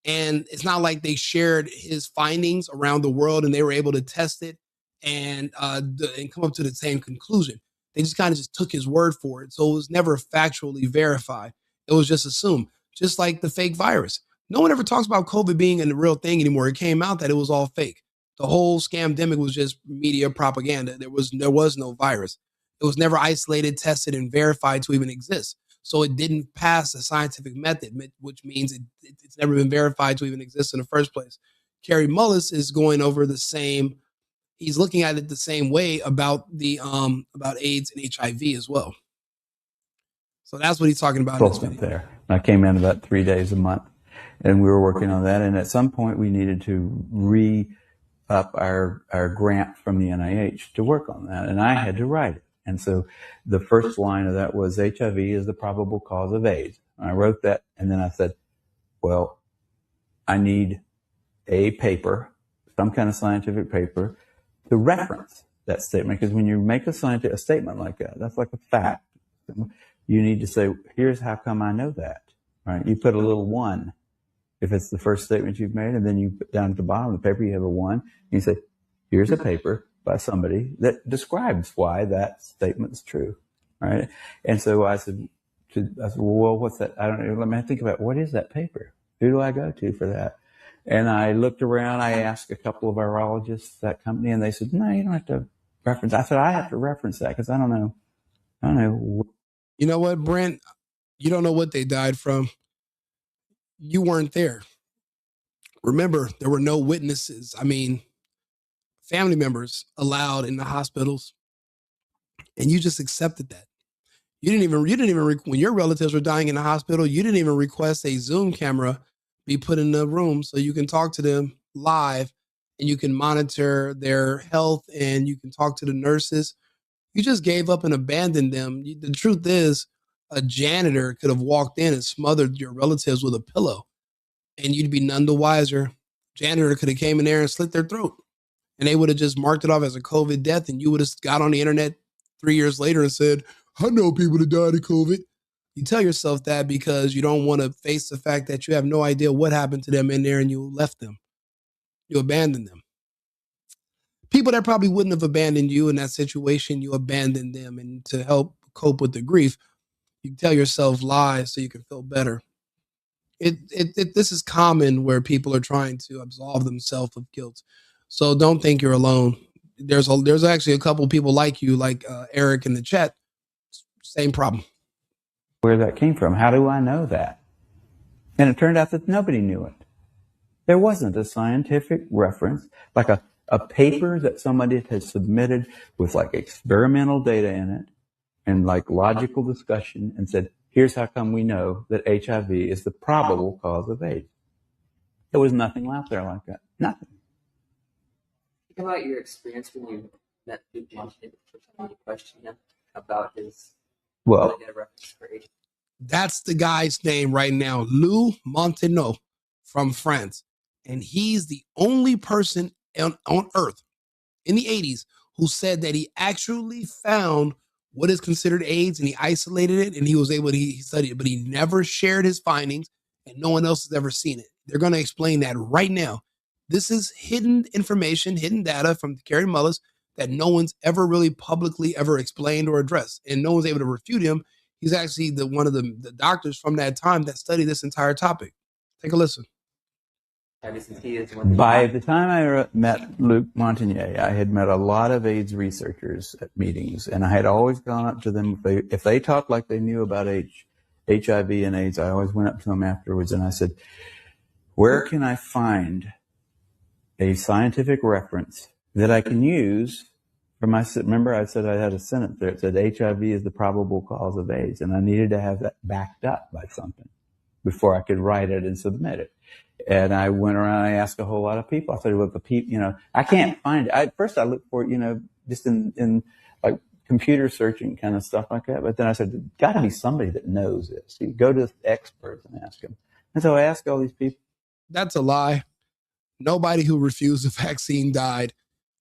And it's not like they shared his findings around the world and they were able to test it and come up to the same conclusion. They just kind of just took his word for it. So it was never factually verified. It was just assumed, just like the fake virus. No one ever talks about COVID being a real thing anymore. It came out that it was all fake. The whole scamdemic was just media propaganda. There was no virus. It was never isolated, tested, and verified to even exist. So it didn't pass a scientific method, which means it's never been verified to even exist in the first place. Kerry Mullis is going over the same. He's looking at it the same way about the about AIDS and HIV as well. So that's what he's talking about in this video. There, I came in about 3 days a month, and we were working on that. And at some point, we needed to re-up our grant from the NIH to work on that, and I had to write it. And so the first line of that was HIV is the probable cause of AIDS. And I wrote that, and then I said, well, I need a paper, some kind of scientific paper, to reference that statement. Because when you make a statement like that, that's like a fact. You need to say, here's how come I know that, right? You put a little one if it's the first statement you've made, and then you put down at the bottom of the paper, you have a one, and you say, here's a paper by somebody that describes why that statement is true, right? And so I said, well, what's that? I don't know. Let me think about what is that paper? Who do I go to for that? And I looked around. I asked a couple of virologists, that company, and they said, no, you don't have to reference. I said, I have to reference that because I don't know. You know what, Brent? You don't know what they died from. You weren't there. Remember, there were no witnesses. I mean, family members allowed in the hospitals, and you just accepted that. You didn't even when your relatives were dying in the hospital, you didn't even request a Zoom camera be put in the room so you can talk to them live and you can monitor their health and you can talk to the nurses. You just gave up and abandoned them. The truth is, a janitor could have walked in and smothered your relatives with a pillow and you'd be none the wiser. Janitor could have came in there and slit their throat. And they would have just marked it off as a COVID death, and you would have got on the internet 3 years later and said, I know people that died of COVID. You tell yourself that because you don't want to face the fact that you have no idea what happened to them in there and you left them. You abandoned them. People that probably wouldn't have abandoned you in that situation, you abandoned them. And to help cope with the grief, you tell yourself lies so you can feel better. This is common where people are trying to absolve themselves of guilt. So don't think you're alone. There's actually a couple people like you, like Eric in the chat. Same problem. Where that came from. How do I know that? And it turned out that nobody knew it. There wasn't a scientific reference, like a paper that somebody had submitted with like experimental data in it and like logical discussion and said, here's how come we know that HIV is the probable cause of AIDS. There was nothing out there like that. Nothing. Think about your experience when you met Limbaugh and you questioned him about his reference for AIDS. That's the guy's name right now, Lou Montenot from France. And he's the only person on earth in the 80s who said that he actually found what is considered AIDS and he isolated it and he studied it, but he never shared his findings and no one else has ever seen it. They're going to explain that right now. This is hidden information, hidden data from Kerry Mullis that no one's ever really publicly ever explained or addressed. And no one's able to refute him. He's actually one of the doctors from that time that studied this entire topic. Take a listen. HIV since he is one. By the time I met Luc Montagnier, I had met a lot of AIDS researchers at meetings, and I had always gone up to them. If they talked like they knew about HIV and AIDS, I always went up to them afterwards and I said, where can I find a scientific reference that I can use for my, remember I said I had a sentence there. It said HIV is the probable cause of AIDS, and I needed to have that backed up by something before I could write it and submit it. And I went around, I asked a whole lot of people. I said, well, the people, I can't find it. First I looked for it, just in like computer searching kind of stuff like that. But then I said, there's got to be somebody that knows this. You go to experts and ask them. And so I asked all these people. That's a lie. Nobody who refused the vaccine died.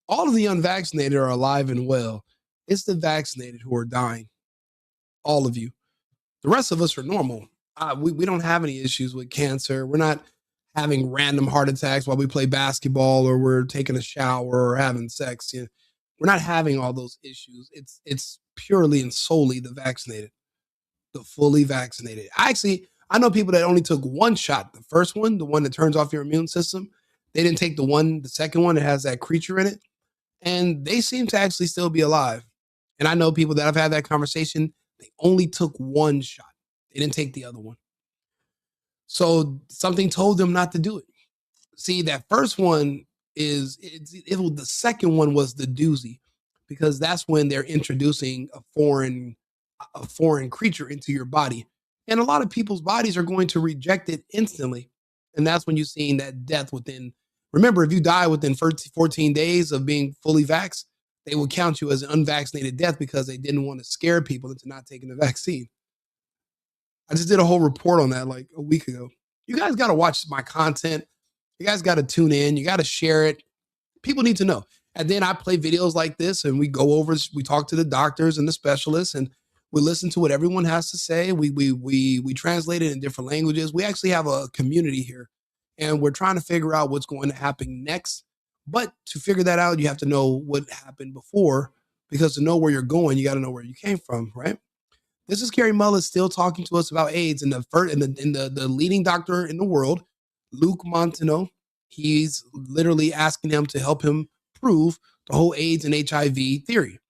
All of the unvaccinated are alive and well. It's the vaccinated who are dying. All of you. The rest of us are normal. We don't have any issues with cancer. We're not having random heart attacks while we play basketball or we're taking a shower or having sex. We're not having all those issues. It's purely and solely the vaccinated, the fully vaccinated. I know people that only took one shot. The first one, the one that turns off your immune system. They didn't take the second one that has that creature in it. And they seem to actually still be alive. And I know people that have had that conversation. They only took one shot. They didn't take the other one. So something told them not to do it. See, that first one the second one was the doozy, because that's when they're introducing a foreign creature into your body. And a lot of people's bodies are going to reject it instantly. And that's when you're seeing that death within. Remember, if you die within 14 days of being fully vaxxed, they will count you as an unvaccinated death because they didn't want to scare people into not taking the vaccine. I just did a whole report on that like a week ago. You guys got to watch my content. You guys got to tune in. You got to share it. People need to know. And then I play videos like this and we talk to the doctors and the specialists and we listen to what everyone has to say. We translate it in different languages. We actually have a community here and we're trying to figure out what's going to happen next. But to figure that out, you have to know what happened before, because to know where you're going, you got to know where you came from, right? This is Kerry Mullis still talking to us about AIDS, and the leading doctor in the world, Luc Montagnier, he's literally asking him to help him prove the whole AIDS and HIV theory.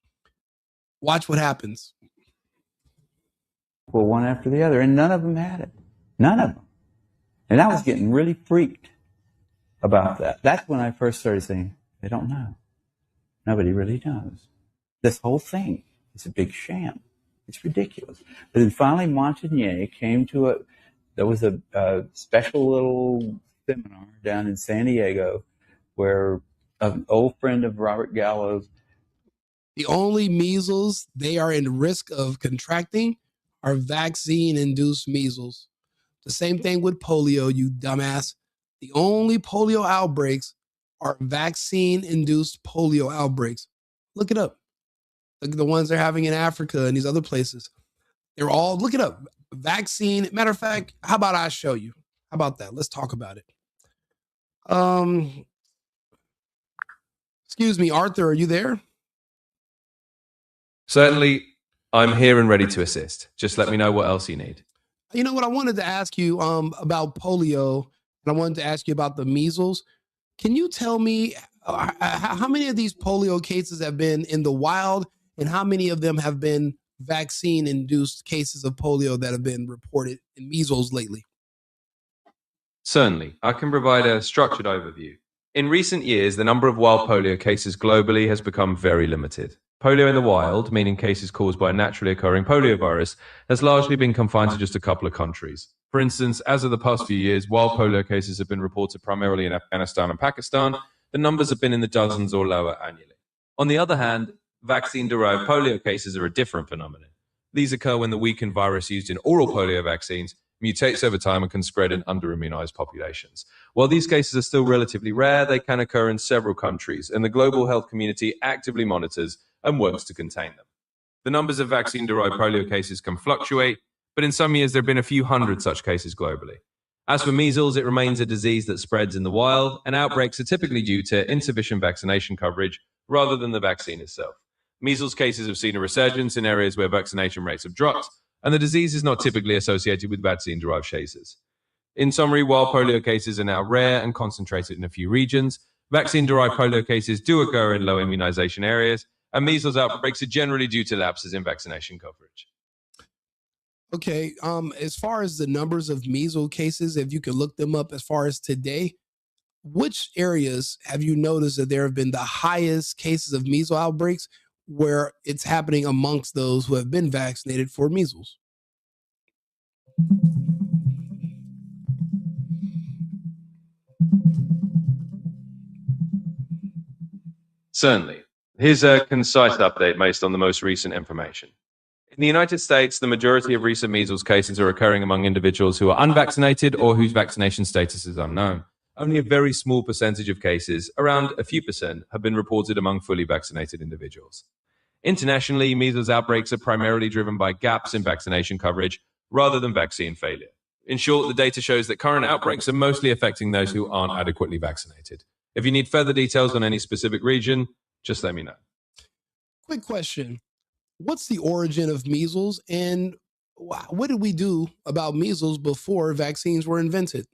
Watch what happens. Well, one after the other, and none of them had it. None of them. And I was getting really freaked about that. That's when I first started saying, they don't know. Nobody really knows. This whole thing is a big sham. It's ridiculous. But then finally Montagnier came to there was a special little seminar down in San Diego where an old friend of Robert Gallo's. The only measles they are in risk of contracting are vaccine-induced measles. The same thing with polio, you dumbass. The only polio outbreaks are vaccine-induced polio outbreaks. Look it up. Look at the ones they're having in Africa and these other places. They're all, look it up. Vaccine. Matter of fact, how about I show you? How about that? Let's talk about it. Excuse me, Arthur, are you there? Certainly, I'm here and ready to assist. Just let me know what else you need. You know what? I wanted to ask you about polio, and I wanted to ask you about the measles. Can you tell me how many of these polio cases have been in the wild, and how many of them have been vaccine-induced cases of polio that have been reported in measles lately? Certainly, I can provide a structured overview. In recent years, the number of wild polio cases globally has become very limited. Polio in the wild, meaning cases caused by a naturally occurring poliovirus, has largely been confined to just a couple of countries. For instance, as of the past few years, wild polio cases have been reported primarily in Afghanistan and Pakistan. The numbers have been in the dozens or lower annually. On the other hand, vaccine-derived polio cases are a different phenomenon. These occur when the weakened virus used in oral polio vaccines mutates over time and can spread in under-immunized populations. While these cases are still relatively rare, they can occur in several countries, and the global health community actively monitors and works to contain them. The numbers of vaccine-derived polio cases can fluctuate, but in some years there have been a few hundred such cases globally. As for measles, it remains a disease that spreads in the wild, and outbreaks are typically due to insufficient vaccination coverage rather than the vaccine itself. Measles cases have seen a resurgence in areas where vaccination rates have dropped, and the disease is not typically associated with vaccine-derived cases. In summary, while polio cases are now rare and concentrated in a few regions, vaccine-derived polio cases do occur in low immunization areas, and measles outbreaks are generally due to lapses in vaccination coverage. Okay, as far as the numbers of measles cases, if you could look them up as far as today, which areas have you noticed that there have been the highest cases of measles outbreaks where it's happening amongst those who have been vaccinated for measles? Certainly. Here's a concise update based on the most recent information. In the United States, the majority of recent measles cases are occurring among individuals who are unvaccinated or whose vaccination status is unknown. Only a very small percentage of cases, around a few percent, have been reported among fully vaccinated individuals. Internationally, measles outbreaks are primarily driven by gaps in vaccination coverage rather than vaccine failure. In short, the data shows that current outbreaks are mostly affecting those who aren't adequately vaccinated. If you need further details on any specific region, just let me know. Quick question. What's the origin of measles, and what did we do about measles before vaccines were invented?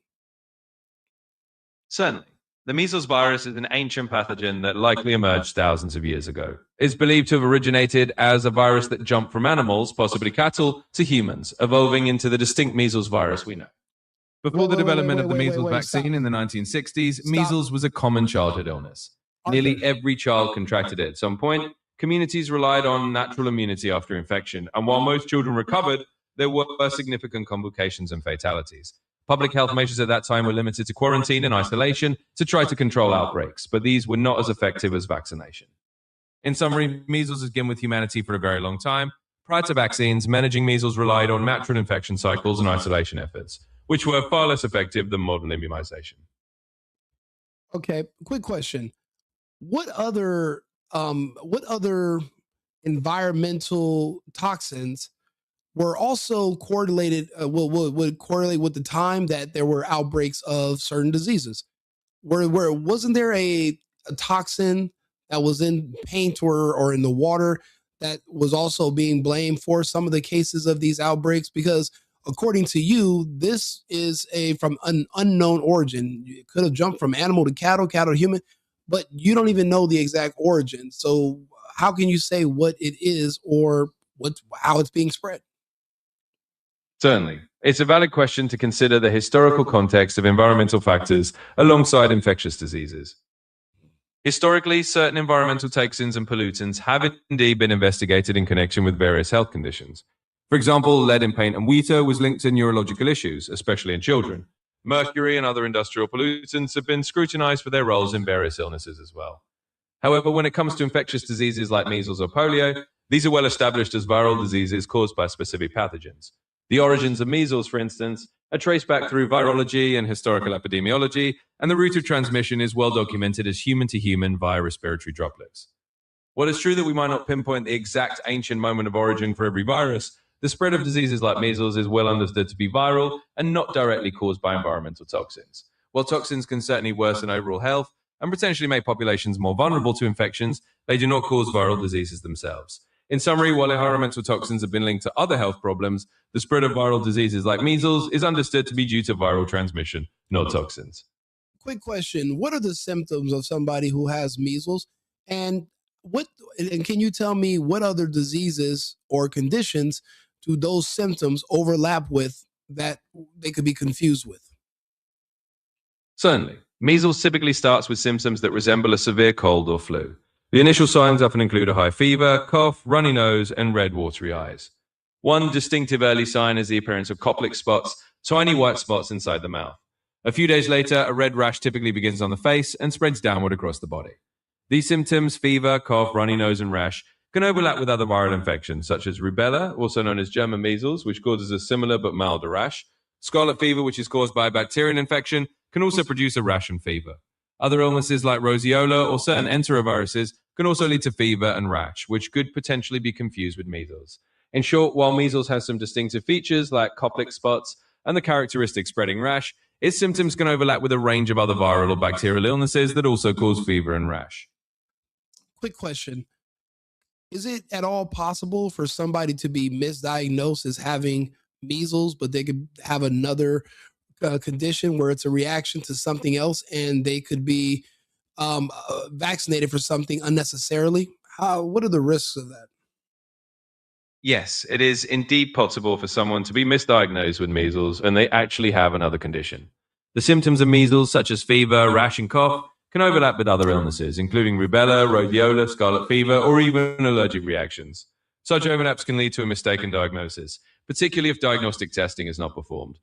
Certainly. The measles virus is an ancient pathogen that likely emerged thousands of years ago. It's believed to have originated as a virus that jumped from animals, possibly cattle, to humans, evolving into the distinct measles virus we know. Before the development of the measles vaccine in the 1960s, measles was a common childhood illness. Nearly every child contracted it at some point. Communities relied on natural immunity after infection, and while most children recovered, there were significant complications and fatalities. Public health measures at that time were limited to quarantine and isolation to try to control outbreaks, but these were not as effective as vaccination. In summary, measles has been with humanity for a very long time. Prior to vaccines, managing measles relied on natural infection cycles and isolation efforts, which were far less effective than modern immunization. Okay, quick question. What other environmental toxins were also correlated, would correlate with the time that there were outbreaks of certain diseases? Wasn't there a toxin that was in paint or in the water that was also being blamed for some of the cases of these outbreaks? Because according to you, this is from an unknown origin. It could have jumped from animal to cattle, cattle to human, but you don't even know the exact origin. So how can you say what it is or how it's being spread? Certainly. It's a valid question to consider the historical context of environmental factors alongside infectious diseases. Historically, certain environmental toxins and pollutants have indeed been investigated in connection with various health conditions. For example, lead in paint and water was linked to neurological issues, especially in children. Mercury and other industrial pollutants have been scrutinized for their roles in various illnesses as well. However, when it comes to infectious diseases like measles or polio, these are well established as viral diseases caused by specific pathogens. The origins of measles, for instance, are traced back through virology and historical epidemiology, and the route of transmission is well documented as human to human via respiratory droplets. While it's true that we might not pinpoint the exact ancient moment of origin for every virus, the spread of diseases like measles is well understood to be viral and not directly caused by environmental toxins. While toxins can certainly worsen overall health and potentially make populations more vulnerable to infections, they do not cause viral diseases themselves. In summary, while environmental toxins have been linked to other health problems, the spread of viral diseases like measles is understood to be due to viral transmission, not toxins. Quick question. What are the symptoms of somebody who has measles? And can you tell me what other diseases or conditions do those symptoms overlap with that they could be confused with? Certainly. Measles typically starts with symptoms that resemble a severe cold or flu. The initial signs often include a high fever, cough, runny nose, and red watery eyes. One distinctive early sign is the appearance of Koplik spots, tiny white spots inside the mouth. A few days later, a red rash typically begins on the face and spreads downward across the body. These symptoms, fever, cough, runny nose, and rash, can overlap with other viral infections, such as rubella, also known as German measles, which causes a similar but milder rash. Scarlet fever, which is caused by a bacterial infection, can also produce a rash and fever. Other illnesses like roseola or certain enteroviruses can also lead to fever and rash, which could potentially be confused with measles. In short, while measles has some distinctive features like Koplik spots and the characteristic spreading rash, its symptoms can overlap with a range of other viral or bacterial illnesses that also cause fever and rash. Quick question. Is it at all possible for somebody to be misdiagnosed as having measles, but they could have another condition where it's a reaction to something else and they could be vaccinated for something unnecessarily? What are the risks of that? Yes, it is indeed possible for someone to be misdiagnosed with measles and they actually have another condition. The symptoms of measles, such as fever, rash, and cough, can overlap with other illnesses, including rubella, rhodiola, scarlet fever, or even allergic reactions. Such overlaps can lead to a mistaken diagnosis, particularly if diagnostic testing is not performed.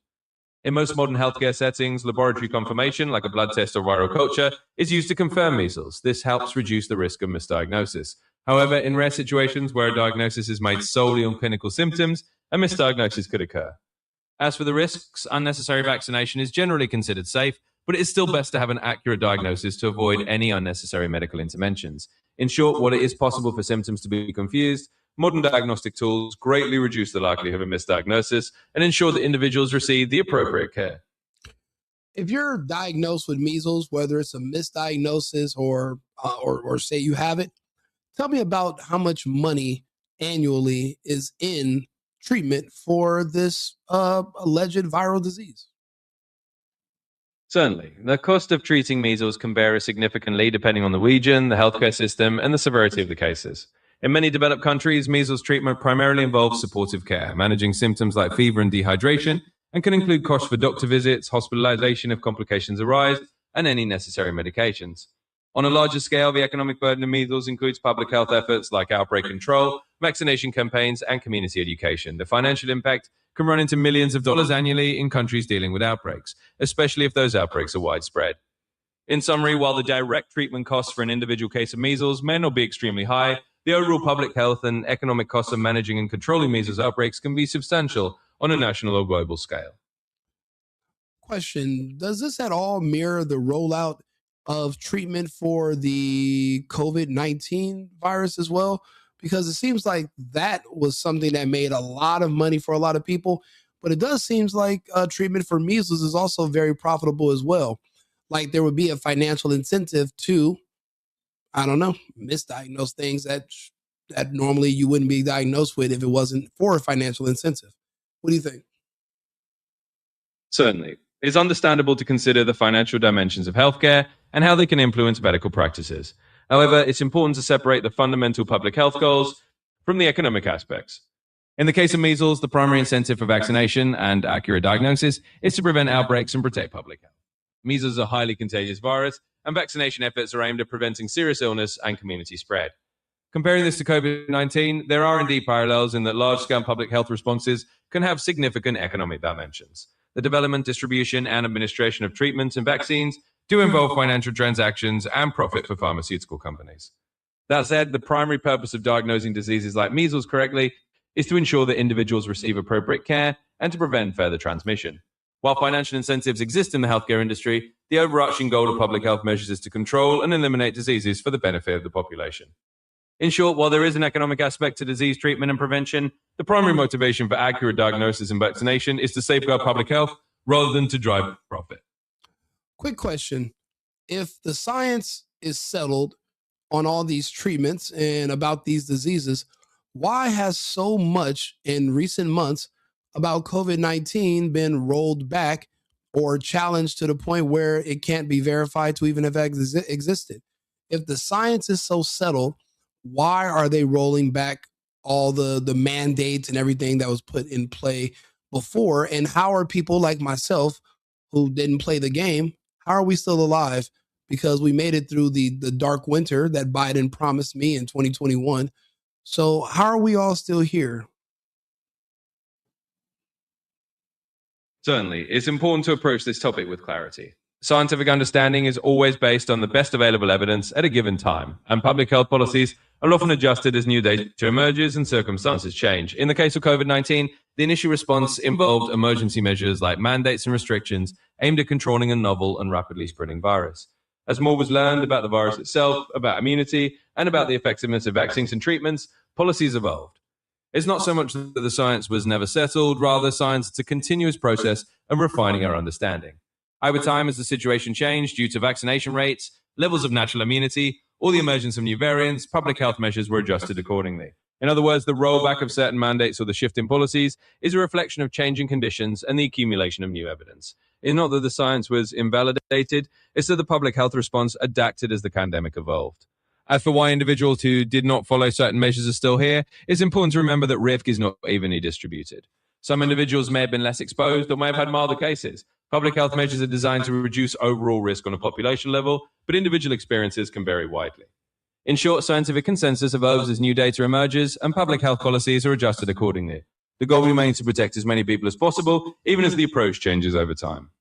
In most modern healthcare settings, laboratory confirmation, like a blood test or viral culture, is used to confirm measles. This helps reduce the risk of misdiagnosis. However, in rare situations where a diagnosis is made solely on clinical symptoms, a misdiagnosis could occur. As for the risks, unnecessary vaccination is generally considered safe, but it is still best to have an accurate diagnosis to avoid any unnecessary medical interventions. In short, while it is possible for symptoms to be confused, modern diagnostic tools greatly reduce the likelihood of misdiagnosis and ensure that individuals receive the appropriate care. If you're diagnosed with measles, whether it's a misdiagnosis or say you have it, tell me about how much money annually is in treatment for this alleged viral disease. Certainly. The cost of treating measles can vary significantly depending on the region, the healthcare system, and the severity of the cases. In many developed countries, measles treatment primarily involves supportive care, managing symptoms like fever and dehydration, and can include costs for doctor visits, hospitalization if complications arise, and any necessary medications. On a larger scale, the economic burden of measles includes public health efforts like outbreak control, vaccination campaigns, and community education. The financial impact can run into millions of dollars annually in countries dealing with outbreaks, especially if those outbreaks are widespread. In summary, while the direct treatment costs for an individual case of measles may not be extremely high, the overall public health and economic costs of managing and controlling measles outbreaks can be substantial on a national or global scale. Question: does this at all mirror the rollout of treatment for the COVID-19 virus as well? Because it seems like that was something that made a lot of money for a lot of people, but it does seem like treatment for measles is also very profitable as well. Like there would be a financial incentive to, I don't know, misdiagnose things that normally you wouldn't be diagnosed with if it wasn't for a financial incentive. What do you think? Certainly. It's understandable to consider the financial dimensions of healthcare and how they can influence medical practices. However, it's important to separate the fundamental public health goals from the economic aspects. In the case of measles, the primary incentive for vaccination and accurate diagnosis is to prevent outbreaks and protect public health. Measles is a highly contagious virus, and vaccination efforts are aimed at preventing serious illness and community spread. Comparing this to COVID-19, there are indeed parallels in that large-scale public health responses can have significant economic dimensions. The development, distribution, and administration of treatments and vaccines do involve financial transactions and profit for pharmaceutical companies. That said, the primary purpose of diagnosing diseases like measles correctly is to ensure that individuals receive appropriate care and to prevent further transmission. While financial incentives exist in the healthcare industry, the overarching goal of public health measures is to control and eliminate diseases for the benefit of the population. In short, while there is an economic aspect to disease treatment and prevention, the primary motivation for accurate diagnosis and vaccination is to safeguard public health rather than to drive profit. Quick question. If the science is settled on all these treatments and about these diseases, why has so much in recent months about COVID-19 been rolled back or challenged to the point where it can't be verified to even have existed? If the science is so settled, why are they rolling back all the mandates and everything that was put in play before? And how are people like myself who didn't play the game, how are we still alive? Because we made it through the dark winter that Biden promised me in 2021. So how are we all still here? Certainly, it's important to approach this topic with clarity. Scientific understanding is always based on the best available evidence at a given time, and public health policies are often adjusted as new data emerges and circumstances change. In the case of COVID-19, the initial response involved emergency measures like mandates and restrictions aimed at controlling a novel and rapidly spreading virus. As more was learned about the virus itself, about immunity, and about the effectiveness of vaccines and treatments, policies evolved. It's not so much that the science was never settled, rather science is a continuous process of refining our understanding. Over time, as the situation changed due to vaccination rates, levels of natural immunity, or the emergence of new variants, public health measures were adjusted accordingly. In other words, the rollback of certain mandates or the shift in policies is a reflection of changing conditions and the accumulation of new evidence. is not that the science was invalidated, it's that the public health response adapted as the pandemic evolved. As for why individuals who did not follow certain measures are still here, it's important to remember that risk is not evenly distributed. Some individuals may have been less exposed or may have had milder cases. Public health measures are designed to reduce overall risk on a population level, but individual experiences can vary widely. In short, scientific consensus evolves as new data emerges, and public health policies are adjusted accordingly. The goal remains to protect as many people as possible, even as the approach changes over time.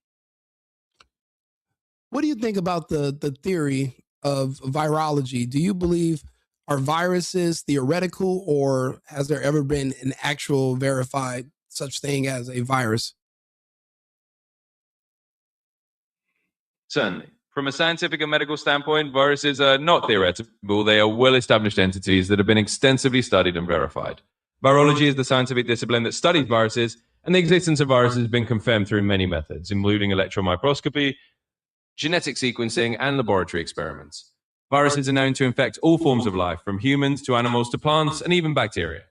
What do you think about the theory of virology? Do you believe are viruses theoretical, or has there ever been an actual verified such thing as a virus? Certainly. From a scientific and medical standpoint, viruses are not theoretical. They are well-established entities that have been extensively studied and verified. Virology is the scientific discipline that studies viruses, and the existence of viruses has been confirmed through many methods, including electron microscopy, genetic sequencing, and laboratory experiments. Viruses are known to infect all forms of life, from humans to animals to plants, and even bacteria.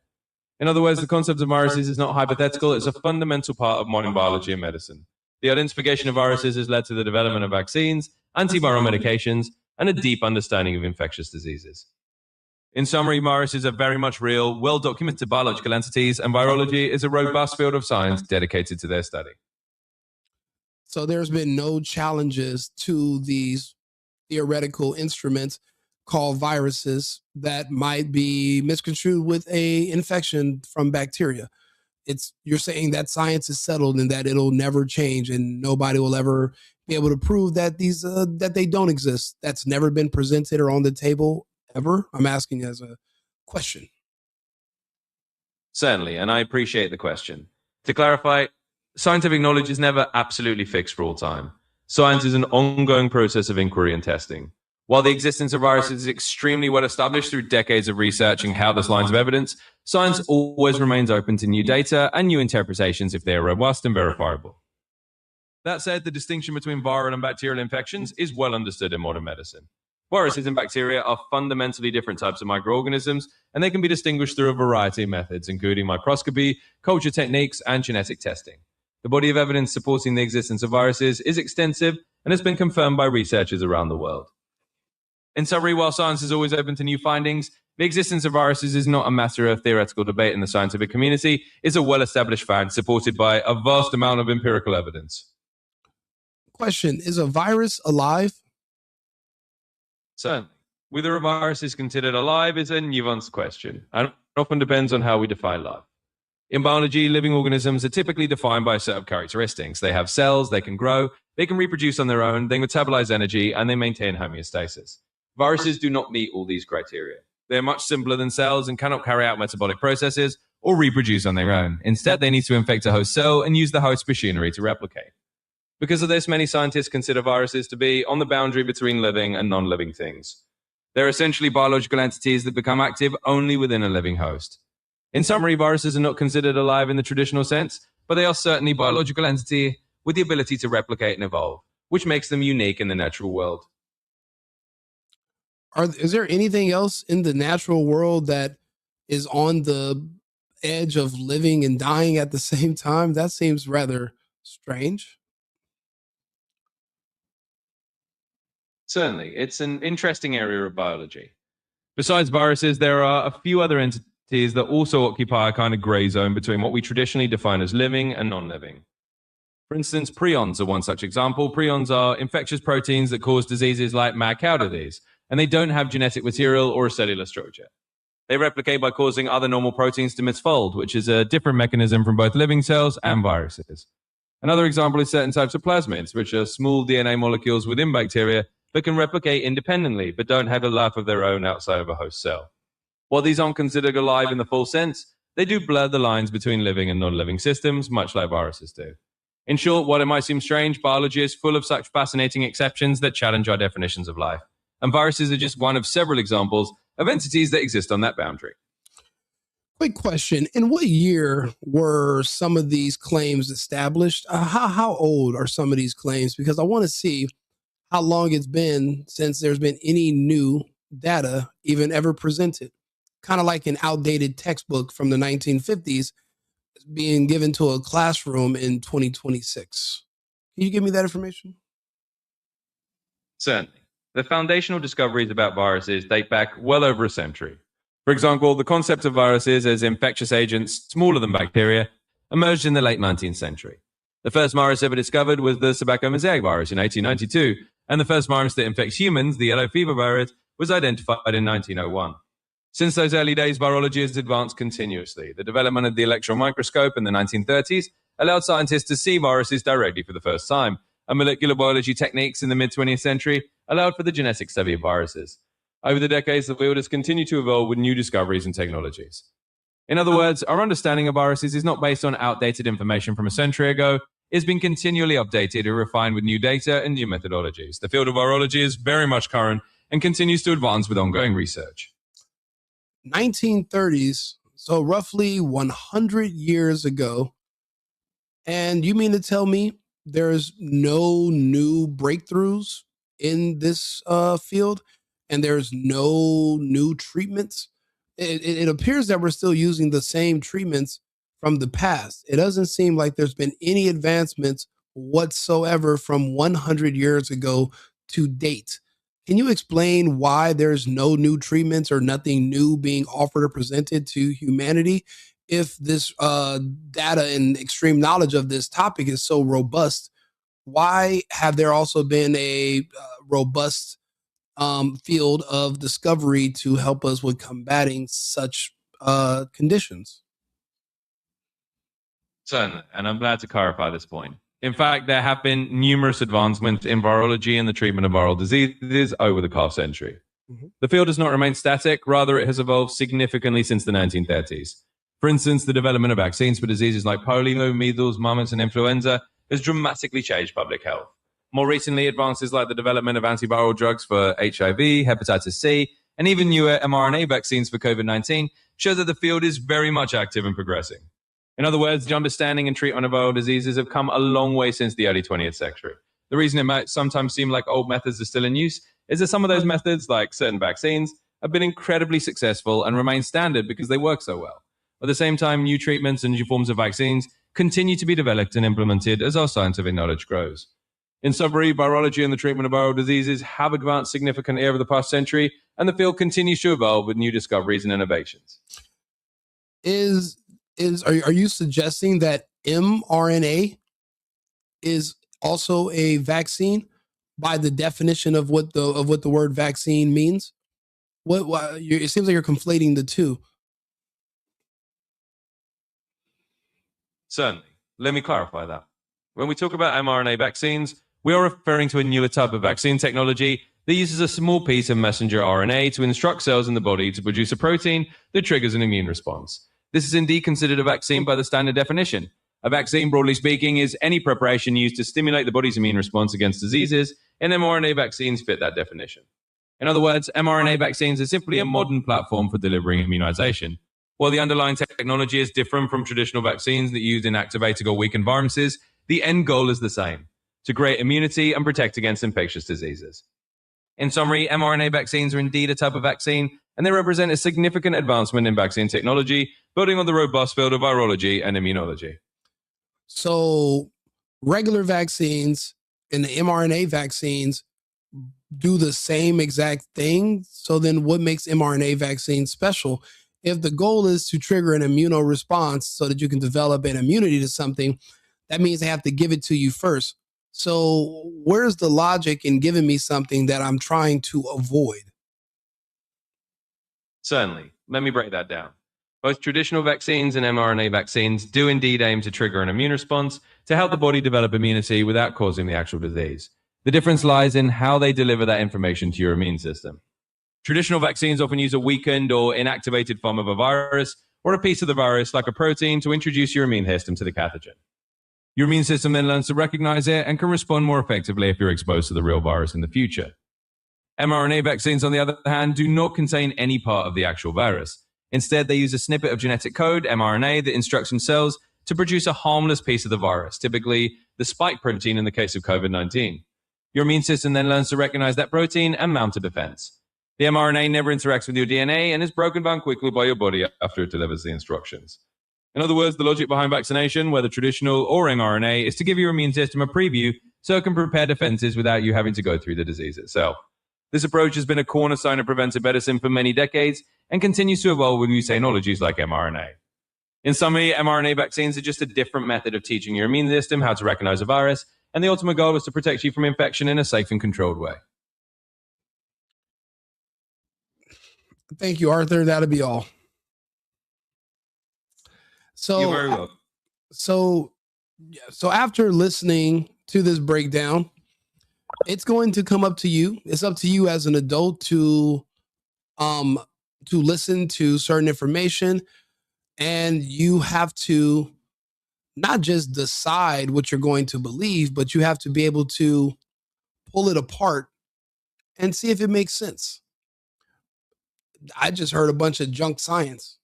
In other words, the concept of viruses is not hypothetical, it's a fundamental part of modern biology and medicine. The identification of viruses has led to the development of vaccines, antiviral medications, and a deep understanding of infectious diseases. In summary, viruses are very much real, well-documented biological entities, and virology is a robust field of science dedicated to their study. So there's been no challenges to these theoretical instruments called viruses that might be misconstrued with a infection from bacteria. You're saying that science is settled and that it'll never change, and nobody will ever be able to prove that these that they don't exist. That's never been presented or on the table ever. I'm asking as a question. Certainly, and I appreciate the question. To clarify, scientific knowledge is never absolutely fixed for all time. Science is an ongoing process of inquiry and testing. While the existence of viruses is extremely well established through decades of research and countless lines of evidence, science always remains open to new data and new interpretations if they are robust and verifiable. That said, the distinction between viral and bacterial infections is well understood in modern medicine. Viruses and bacteria are fundamentally different types of microorganisms, and they can be distinguished through a variety of methods, including microscopy, culture techniques, and genetic testing. The body of evidence supporting the existence of viruses is extensive and has been confirmed by researchers around the world. In summary, while science is always open to new findings, the existence of viruses is not a matter of theoretical debate in the scientific community. It's a well-established fact supported by a vast amount of empirical evidence. Question, is a virus alive? Certainly. Whether a virus is considered alive is a nuanced question, and often depends on how we define life. In biology, living organisms are typically defined by a set of characteristics. They have cells, they can grow, they can reproduce on their own, they metabolize energy, and they maintain homeostasis. Viruses do not meet all these criteria. They are much simpler than cells and cannot carry out metabolic processes or reproduce on their own. Instead, they need to infect a host cell and use the host machinery to replicate. Because of this, many scientists consider viruses to be on the boundary between living and non-living things. They're essentially biological entities that become active only within a living host. In summary, viruses are not considered alive in the traditional sense, but they are certainly a biological entity with the ability to replicate and evolve, which makes them unique in the natural world. Is there anything else in the natural world that is on the edge of living and dying at the same time? That seems rather strange. Certainly. It's an interesting area of biology. Besides viruses, there are a few other entities that also occupy a kind of gray zone between what we traditionally define as living and non-living. For instance, prions are one such example. Prions are infectious proteins that cause diseases like mad cow disease, and they don't have genetic material or a cellular structure. They replicate by causing other normal proteins to misfold, which is a different mechanism from both living cells and viruses. Another example is certain types of plasmids, which are small DNA molecules within bacteria that can replicate independently, but don't have a life of their own outside of a host cell. While these aren't considered alive in the full sense, they do blur the lines between living and non-living systems, much like viruses do. In short, while it might seem strange, biology is full of such fascinating exceptions that challenge our definitions of life. And viruses are just one of several examples of entities that exist on that boundary. Quick question. In what year were some of these claims established? How old are some of these claims? Because I want to see how long it's been since there's been any new data even ever presented. Kind of like an outdated textbook from the 1950s being given to a classroom in 2026. Can you give me that information? Certainly. The foundational discoveries about viruses date back well over a century. For example, the concept of viruses as infectious agents smaller than bacteria emerged in the late 19th century. The first virus ever discovered was the tobacco mosaic virus in 1892, and the first virus that infects humans, the yellow fever virus, was identified in 1901. Since those early days, virology has advanced continuously. The development of the electron microscope in the 1930s allowed scientists to see viruses directly for the first time, and molecular biology techniques in the mid-20th century allowed for the genetic study of viruses. Over the decades, the field has continued to evolve with new discoveries and technologies. In other words, our understanding of viruses is not based on outdated information from a century ago. It's been continually updated and refined with new data and new methodologies. The field of virology is very much current and continues to advance with ongoing research. 1930s, so roughly 100 years ago. And you mean to tell me there's no new breakthroughs in this field, and there's no new treatments? It appears that we're still using the same treatments from the past. It doesn't seem like there's been any advancements whatsoever from 100 years ago to date. Can you explain why there's no new treatments or nothing new being offered or presented to humanity if this data and extreme knowledge of this topic is so robust? Why have there also been a robust field of discovery to help us with combating such conditions? Certainly, and I'm glad to clarify this point. In fact, there have been numerous advancements in virology and the treatment of viral diseases over the past century. The field has not remained static, rather it has evolved significantly since the 1930s. For instance, the development of vaccines for diseases like polio, measles, mumps, and influenza has dramatically changed public health. More recently, advances like the development of antiviral drugs for HIV, hepatitis C, and even newer mRNA vaccines for COVID-19 show that the field is very much active and progressing. In other words, the understanding and treatment of viral diseases have come a long way since the early 20th century. The reason it might sometimes seem like old methods are still in use is that some of those methods, like certain vaccines, have been incredibly successful and remain standard because they work so well. At the same time, new treatments and new forms of vaccines continue to be developed and implemented as our scientific knowledge grows. In summary, virology and the treatment of viral diseases have advanced significantly over the past century, and the field continues to evolve with new discoveries and innovations. Are you suggesting that mRNA is also a vaccine by the definition of what the word vaccine means? It seems like you're conflating the two. Certainly. Let me clarify that. When we talk about mRNA vaccines, we are referring to a newer type of vaccine technology that uses a small piece of messenger RNA to instruct cells in the body to produce a protein that triggers an immune response. This is indeed considered a vaccine by the standard definition. A vaccine, broadly speaking, is any preparation used to stimulate the body's immune response against diseases, and mRNA vaccines fit that definition. In other words, mRNA vaccines are simply a modern platform for delivering immunization. While the underlying technology is different from traditional vaccines that use inactivated or weakened viruses, the end goal is the same: to create immunity and protect against infectious diseases. In summary, mRNA vaccines are indeed a type of vaccine, and they represent a significant advancement in vaccine technology, building on the robust field of virology and immunology. So regular vaccines and the mRNA vaccines do the same exact thing. So then what makes mRNA vaccines special? If the goal is to trigger an immunoresponse so that you can develop an immunity to something, that means they have to give it to you first. So where's the logic in giving me something that I'm trying to avoid? Certainly. Let me break that down. Both traditional vaccines and mRNA vaccines do indeed aim to trigger an immune response to help the body develop immunity without causing the actual disease. The difference lies in how they deliver that information to your immune system. Traditional vaccines often use a weakened or inactivated form of a virus or a piece of the virus, like a protein, to introduce your immune system to the pathogen. Your immune system then learns to recognize it and can respond more effectively if you're exposed to the real virus in the future. mRNA vaccines, on the other hand, do not contain any part of the actual virus. Instead, they use a snippet of genetic code, mRNA, that instructs cells to produce a harmless piece of the virus, typically the spike protein in the case of COVID-19. Your immune system then learns to recognize that protein and mount a defense. The mRNA never interacts with your DNA and is broken down quickly by your body after it delivers the instructions. In other words, the logic behind vaccination, whether traditional or mRNA, is to give your immune system a preview so it can prepare defenses without you having to go through the disease itself. This approach has been a cornerstone of preventive medicine for many decades and continues to evolve with new technologies like mRNA. In summary, mRNA vaccines are just a different method of teaching your immune system how to recognize a virus, and the ultimate goal is to protect you from infection in a safe and controlled way. Thank you, Arthur. That'll be all. So, You're very welcome. So after listening to this breakdown, it's going to come up to you. It's up to you as an adult to listen to certain information, and you have to not just decide what you're going to believe, but you have to be able to pull it apart and see if it makes sense. I just heard a bunch of junk science.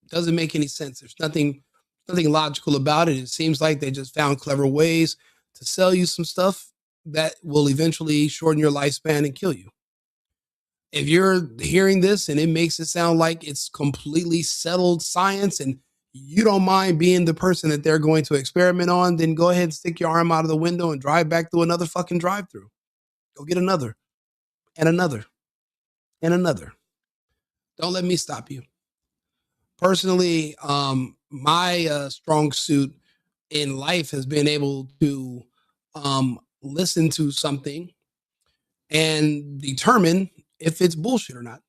Doesn't make any sense. There's nothing logical about it. It seems like they just found clever ways to sell you some stuff that will eventually shorten your lifespan and kill you. If you're hearing this and it makes it sound like it's completely settled science and you don't mind being the person that they're going to experiment on, then go ahead and stick your arm out of the window and drive back through another fucking drive-through. Go get another and another and another. Don't let me stop you. Personally, my strong suit in life has been able to listen to something and determine if it's bullshit or not.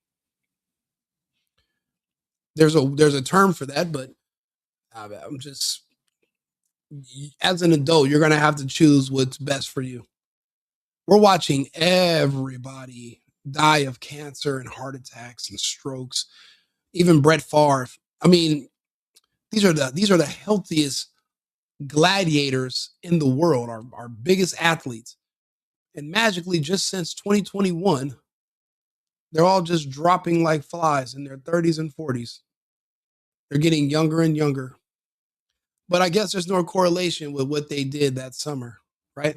There's a term for that, but I'm just, as an adult, you're going to have to choose what's best for you. We're watching everybody die of cancer and heart attacks and strokes. Even Brett Favre. I mean, these are the healthiest gladiators in the world, our biggest athletes. And magically, just since 2021, they're all just dropping like flies in their 30s and 40s. They're getting younger and younger. But I guess there's no correlation with what they did that summer, right?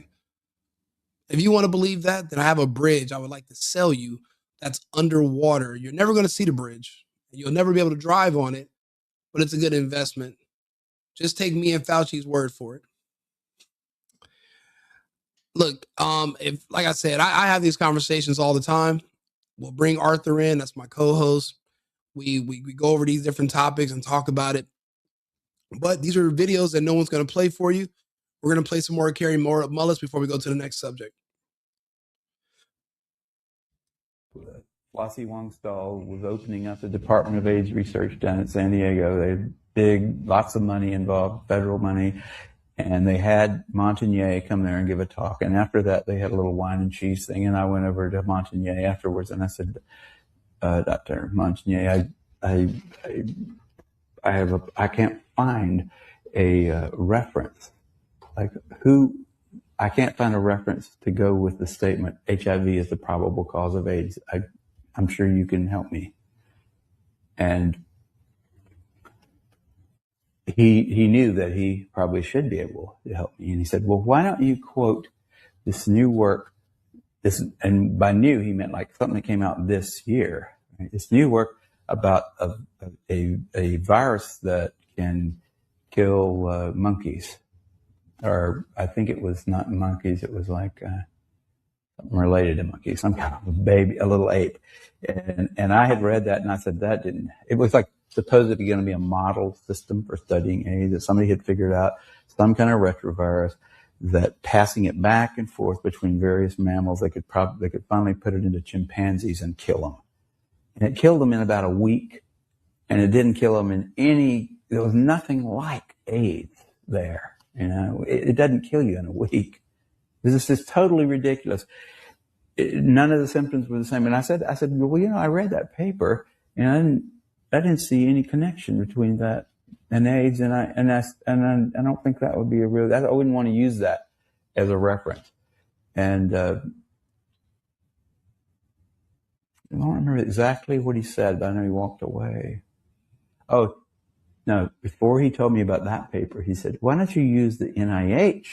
If you want to believe that, then I have a bridge I would like to sell you that's underwater. You're never going to see the bridge. You'll never be able to drive on it, but it's a good investment. Just take me and Fauci's word for it. Look, if, like I said, I have these conversations all the time. We'll bring Arthur in. That's my co-host. We go over these different topics and talk about it. But these are videos that no one's going to play for you. We're going to play some more Carrie Mullis before we go to the next subject. Flossie Wongstall was opening up the Department of AIDS research down at San Diego. They had lots of money involved, federal money, and they had Montagnier come there and give a talk. And after that, they had a little wine and cheese thing, and I went over to Montagnier afterwards, and I said, Dr. Montagnier, I can't find a reference. I can't find a reference to go with the statement, HIV is the probable cause of AIDS. I'm sure you can help me. And he knew that he probably should be able to help me. And he said, well, why don't you quote this new work, and by new, he meant like something that came out this year, right? This new work about a virus that can kill monkeys. Or I think it was not monkeys, it was like something related to monkeys, some kind of a baby, a little ape. And I had read that and I said, it was like supposedly going to be a model system for studying AIDS, that somebody had figured out some kind of retrovirus that passing it back and forth between various mammals, they could finally put it into chimpanzees and kill them. And it killed them in about a week. And it didn't kill them there was nothing like AIDS there. You know, it doesn't kill you in a week. This is just totally ridiculous. None of the symptoms were the same. And I said, well, you know, I read that paper and I didn't see any connection between that and AIDS. And I don't think that would be I wouldn't want to use that as a reference. And, I don't remember exactly what he said, but I know he walked away. Oh, no, before he told me about that paper, he said, why don't you use the NIH,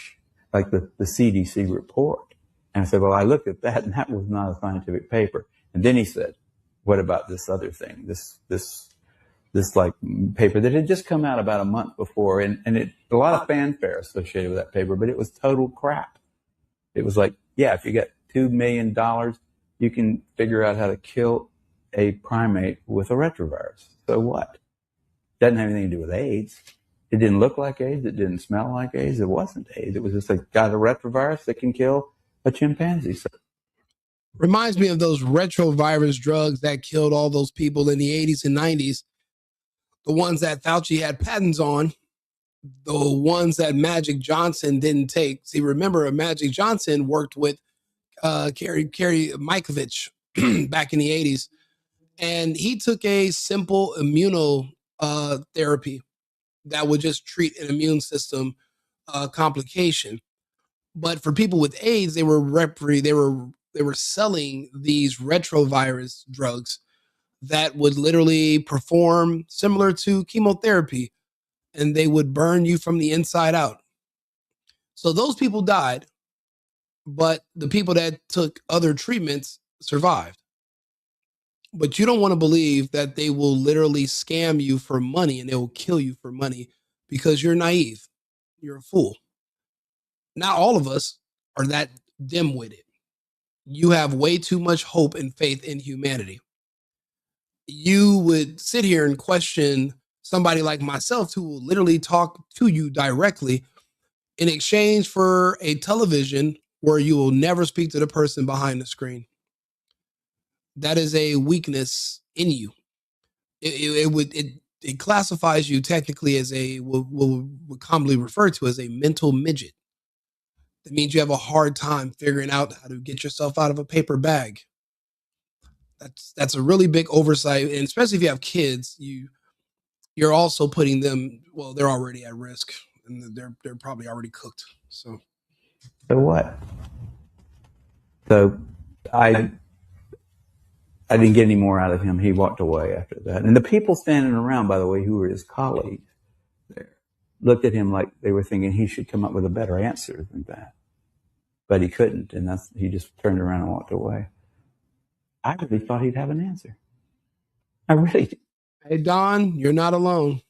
like the CDC report? And I said, well, I looked at that and that was not a scientific paper. And then he said, what about this other thing, this this like paper that had just come out about a month before, and a lot of fanfare associated with that paper, but it was total crap. It was like, yeah, if you get $2 million, you can figure out how to kill a primate with a retrovirus. So what? Doesn't have anything to do with AIDS. It didn't look like AIDS. It didn't smell like AIDS. It wasn't AIDS. It was just like, got a retrovirus that can kill a chimpanzee. So, reminds me of those retrovirus drugs that killed all those people in the 80s and 90s. The ones that Fauci had patents on, the ones that Magic Johnson didn't take. See, remember, Magic Johnson worked with Kerry Mikovich back in the 80s, and he took a simple immunotherapy that would just treat an immune system complication. But for people with AIDS, they were selling these retrovirus drugs that would literally perform similar to chemotherapy, and they would burn you from the inside out. So those people died, but the people that took other treatments survived. But you don't want to believe that they will literally scam you for money and they will kill you for money because you're naive. You're a fool. Not all of us are that dim-witted. You have way too much hope and faith in humanity. You would sit here and question somebody like myself who will literally talk to you directly in exchange for a television where you will never speak to the person behind the screen. That is a weakness in you. It classifies you technically as what we commonly refer to as a mental midget. That means you have a hard time figuring out how to get yourself out of a paper bag. That's a really big oversight, and especially if you have kids, you're also putting them. Well, they're already at risk, and they're probably already cooked. So what? So I didn't get any more out of him. He walked away after that, and the people standing around, by the way, who were his colleagues there, looked at him like they were thinking he should come up with a better answer than that, but he couldn't, and he just turned around and walked away. I really thought he'd have an answer. I really did. Hey, Don, you're not alone.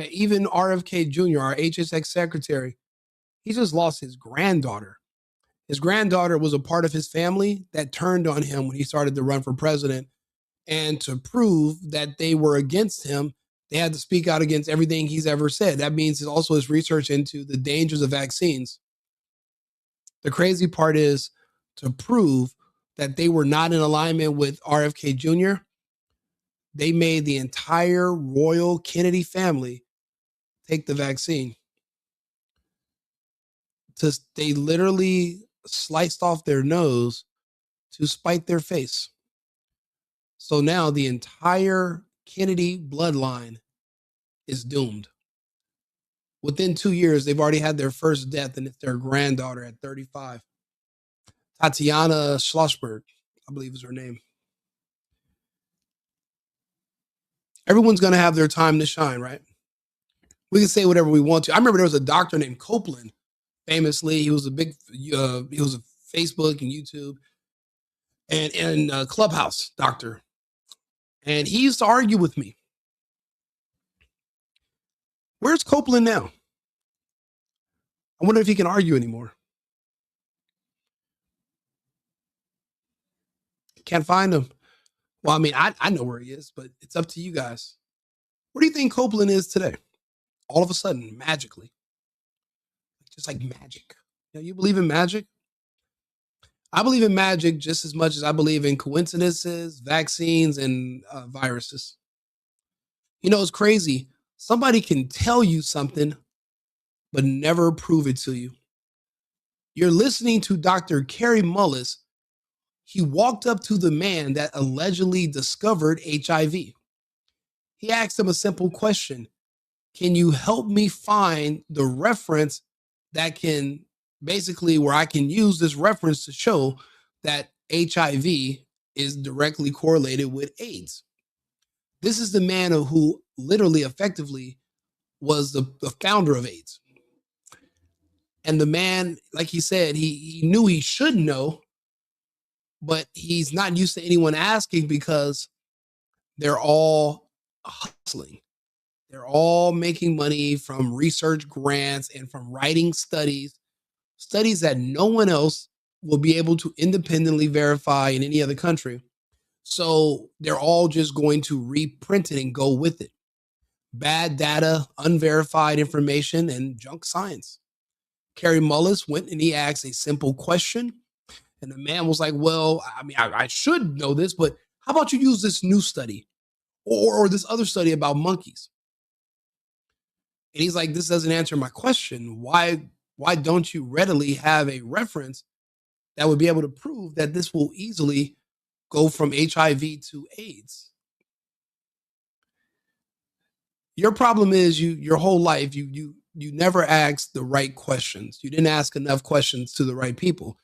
Even RFK Jr., our HSX secretary, he just lost his granddaughter. His granddaughter was a part of his family that turned on him when he started to run for president. And to prove that they were against him, they had to speak out against everything he's ever said. That means also his research into the dangers of vaccines. The crazy part is, to prove that they were not in alignment with RFK Jr., they made the entire royal Kennedy family take the vaccine. They literally sliced off their nose to spite their face. So now the entire Kennedy bloodline is doomed. Within 2 years, they've already had their first death, and it's their granddaughter at 35. Tatiana Schlossberg, I believe is her name. Everyone's going to have their time to shine, right? We can say whatever we want to. I remember there was a doctor named Copeland, famously. He was a Facebook and YouTube and Clubhouse doctor. And he used to argue with me. Where's Copeland now? I wonder if he can argue anymore. Can't find him. Well, I mean, I know where he is, but it's up to you guys. Where do you think Copeland is today? All of a sudden, magically. Just like magic. You believe in magic? I believe in magic just as much as I believe in coincidences, vaccines, and viruses. It's crazy. Somebody can tell you something, but never prove it to you. You're listening to Dr. Kerry Mullis. He walked up to the man that allegedly discovered HIV. He asked him a simple question. Can you help me find the reference that can basically, where I can use this reference to show that HIV is directly correlated with AIDS? This is the man who literally effectively was the founder of AIDS. And the man, like he said, he knew he should know, but he's not used to anyone asking because they're all hustling. They're all making money from research grants and from writing studies that no one else will be able to independently verify in any other country. So they're all just going to reprint it and go with it. Bad data, unverified information, and junk science. Kerry Mullis went and he asked a simple question. And the man was like, well, I mean, I should know this, but how about you use this new study or this other study about monkeys? And he's like, this doesn't answer my question. Why don't you readily have a reference that would be able to prove that this will easily go from HIV to AIDS? Your problem is your whole life, you never asked the right questions. You didn't ask enough questions to the right people.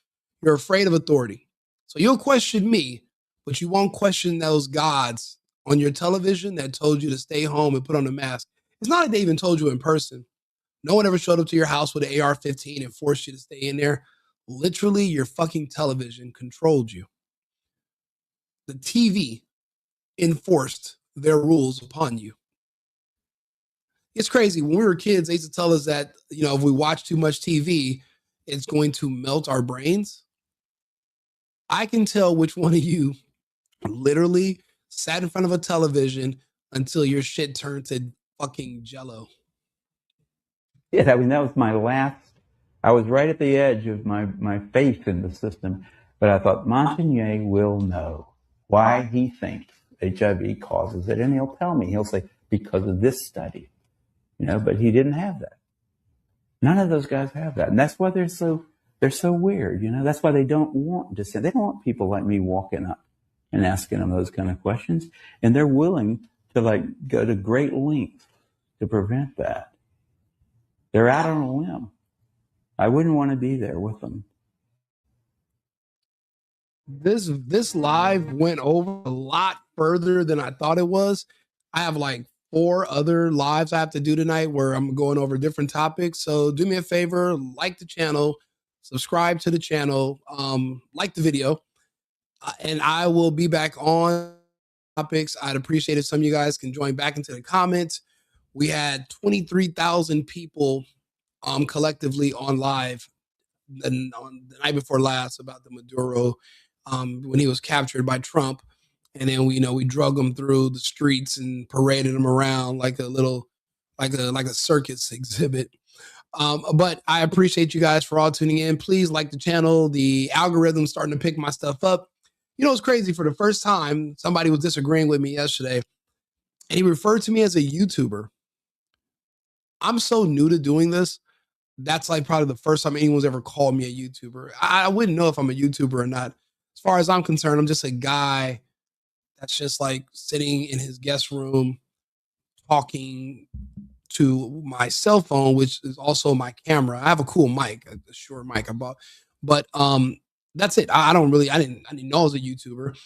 You're afraid of authority. So you'll question me, but you won't question those gods on your television that told you to stay home and put on a mask. It's not like they even told you in person. No one ever showed up to your house with an AR-15 and forced you to stay in there. Literally, your fucking television controlled you. The TV enforced their rules upon you. It's crazy. When we were kids, they used to tell us that, if we watch too much TV, it's going to melt our brains. I can tell which one of you literally sat in front of a television until your shit turned to fucking jello. Yeah, I mean, that was my last. I was right at the edge of my faith in the system, but I thought Montagnier will know why he thinks HIV causes it, and he'll tell me. He'll say, because of this study. But he didn't have that. None of those guys have that. And that's why they're so weird. That's why they don't want dissent. They don't want people like me walking up and asking them those kind of questions. And they're willing to go to great lengths to prevent that. They're out on a limb. I wouldn't want to be there with them. This live went over a lot further than I thought it was. I have 4 other lives I have to do tonight where I'm going over different topics. So do me a favor, like the channel, subscribe to the channel, like the video, and I will be back on topics. I'd appreciate if some of you guys can join back into the comments. We had 23,000 people collectively on live on the night before last about the Maduro when he was captured by Trump. And then we drug him through the streets and paraded him around like a circus exhibit. But I appreciate you guys for all tuning in. Please like the channel. The algorithm's starting to pick my stuff up. It's crazy. For the first time, somebody was disagreeing with me yesterday, and he referred to me as a YouTuber. I'm so new to doing this. That's probably the first time anyone's ever called me a YouTuber. I wouldn't know if I'm a YouTuber or not. As far as I'm concerned, I'm just a guy that's just sitting in his guest room talking to my cell phone, which is also my camera. I have a cool mic, a Shure mic I bought, but that's it. I didn't know I was a YouTuber.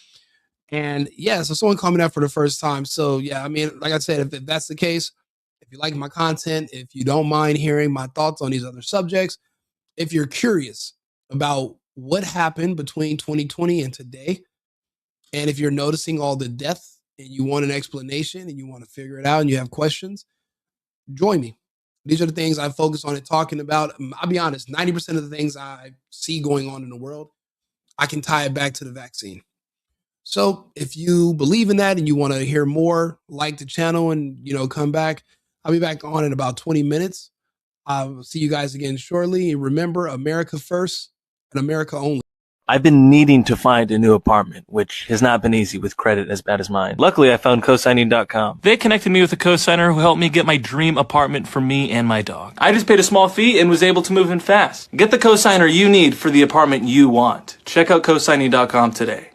And yeah, so someone called me that for the first time. So yeah, I mean, like I said, if that's the case, if you like my content, if you don't mind hearing my thoughts on these other subjects, if you're curious about what happened between 2020 and today, and if you're noticing all the death and you want an explanation and you want to figure it out and you have questions, join me. These are the things I focus on and talking about. I'll be honest, 90% of the things I see going on in the world, I can tie it back to the vaccine. So if you believe in that and you want to hear more, like the channel and, come back. I'll be back on in about 20 minutes. I'll see you guys again shortly. And remember, America first and America only. I've been needing to find a new apartment, which has not been easy with credit as bad as mine. Luckily, I found cosigning.com. They connected me with a cosigner who helped me get my dream apartment for me and my dog. I just paid a small fee and was able to move in fast. Get the cosigner you need for the apartment you want. Check out cosigning.com today.